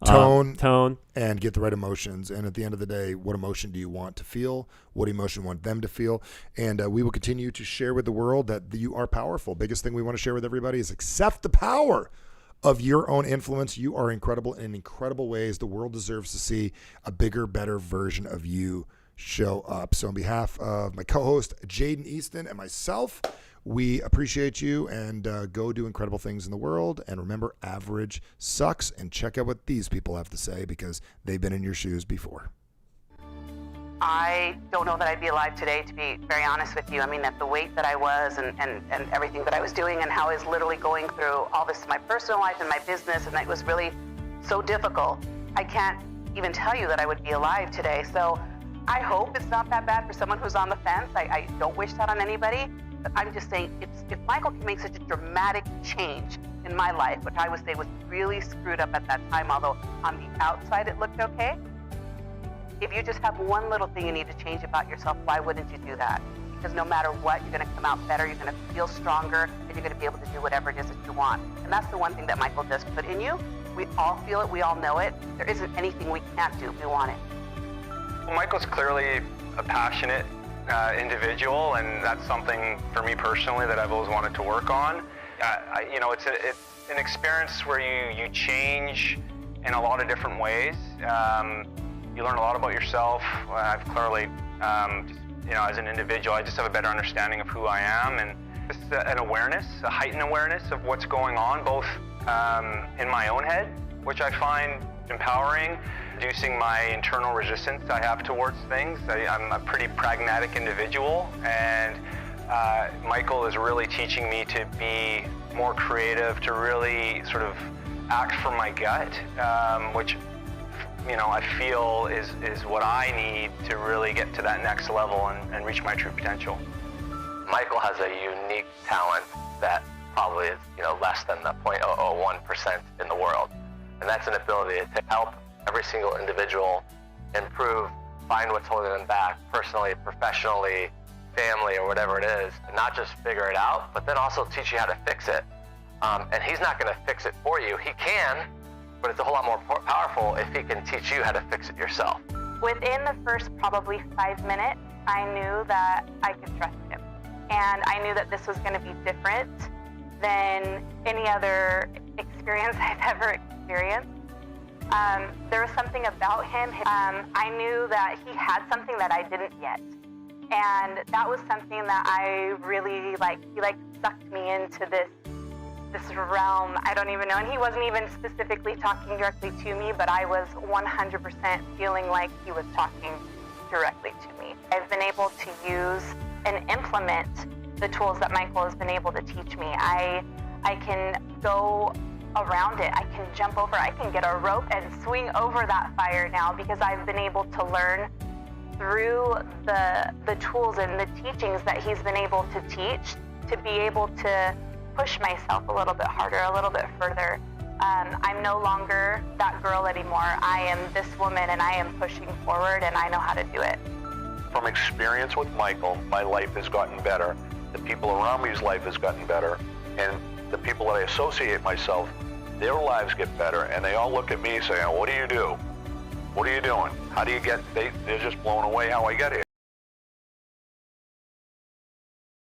Tone, Tone. and get the right emotions. And at the end of the day, what emotion do you want to feel? What emotion do you want them to feel? And we will continue to share with the world that you are powerful. Biggest thing we want to share with everybody is accept the power of your own influence. You are incredible in incredible ways. The world deserves to see a bigger, better version of you show up. So on behalf of my co-host, Jaden Easton, and myself, we appreciate you, and go do incredible things in the world. And remember, average sucks. And check out what these people have to say, because they've been in your shoes before. I don't know that I'd be alive today, to be very honest with you. I mean, at the weight that I was and everything that I was doing, and how I was literally going through all this in my personal life and my business, and it was really so difficult. I can't even tell you that I would be alive today. So I hope it's not that bad for someone who's on the fence. I don't wish that on anybody, but I'm just saying if Michael can make such a dramatic change in my life, which I would say was really screwed up at that time, although on the outside it looked okay. If you just have one little thing you need to change about yourself, why wouldn't you do that? Because no matter what, you're going to come out better, you're going to feel stronger, and you're going to be able to do whatever it is that you want. And that's the one thing that Michael does put in you. We all feel it, we all know it. There isn't anything we can't do if we want it. Well, Michael's clearly a passionate individual, and that's something for me personally that I've always wanted to work on. It's an experience where you change in a lot of different ways. You learn a lot about yourself. I've clearly, as an individual, I just have a better understanding of who I am, and just an awareness, a heightened awareness of what's going on, both in my own head, which I find empowering, reducing my internal resistance I have towards things. I'm a pretty pragmatic individual, and Michael is really teaching me to be more creative, to really sort of act from my gut, which I feel is what I need to really get to that next level and reach my true potential. Michael has a unique talent that probably is less than the 0.001% in the world, and that's an ability to help every single individual improve, find what's holding them back personally, professionally, family, or whatever it is, and not just figure it out, but then also teach you how to fix it. And he's not going to fix it for you. He can, but it's a whole lot more powerful if he can teach you how to fix it yourself. Within the first probably 5 minutes, I knew that I could trust him. And I knew that this was going to be different than any other experience I've ever experienced. There was something about him. I knew that he had something that I didn't yet. And that was something that I really he sucked me into this realm. I don't even know. And he wasn't even specifically talking directly to me, but I was 100% feeling like he was talking directly to me. I've been able to use and implement the tools that Michael has been able to teach me. I can go around it. I can jump over. I can get a rope and swing over that fire now because I've been able to learn through the tools and the teachings that he's been able to teach to be able to push myself a little bit harder, a little bit further. I'm no longer that girl anymore. I am this woman, and I am pushing forward, and I know how to do it. From experience with Michael, my life has gotten better. The people around me's life has gotten better. And the people that I associate myself, their lives get better. And they all look at me saying, what do you do? What are you doing? How do you get, they're just blown away how I get here.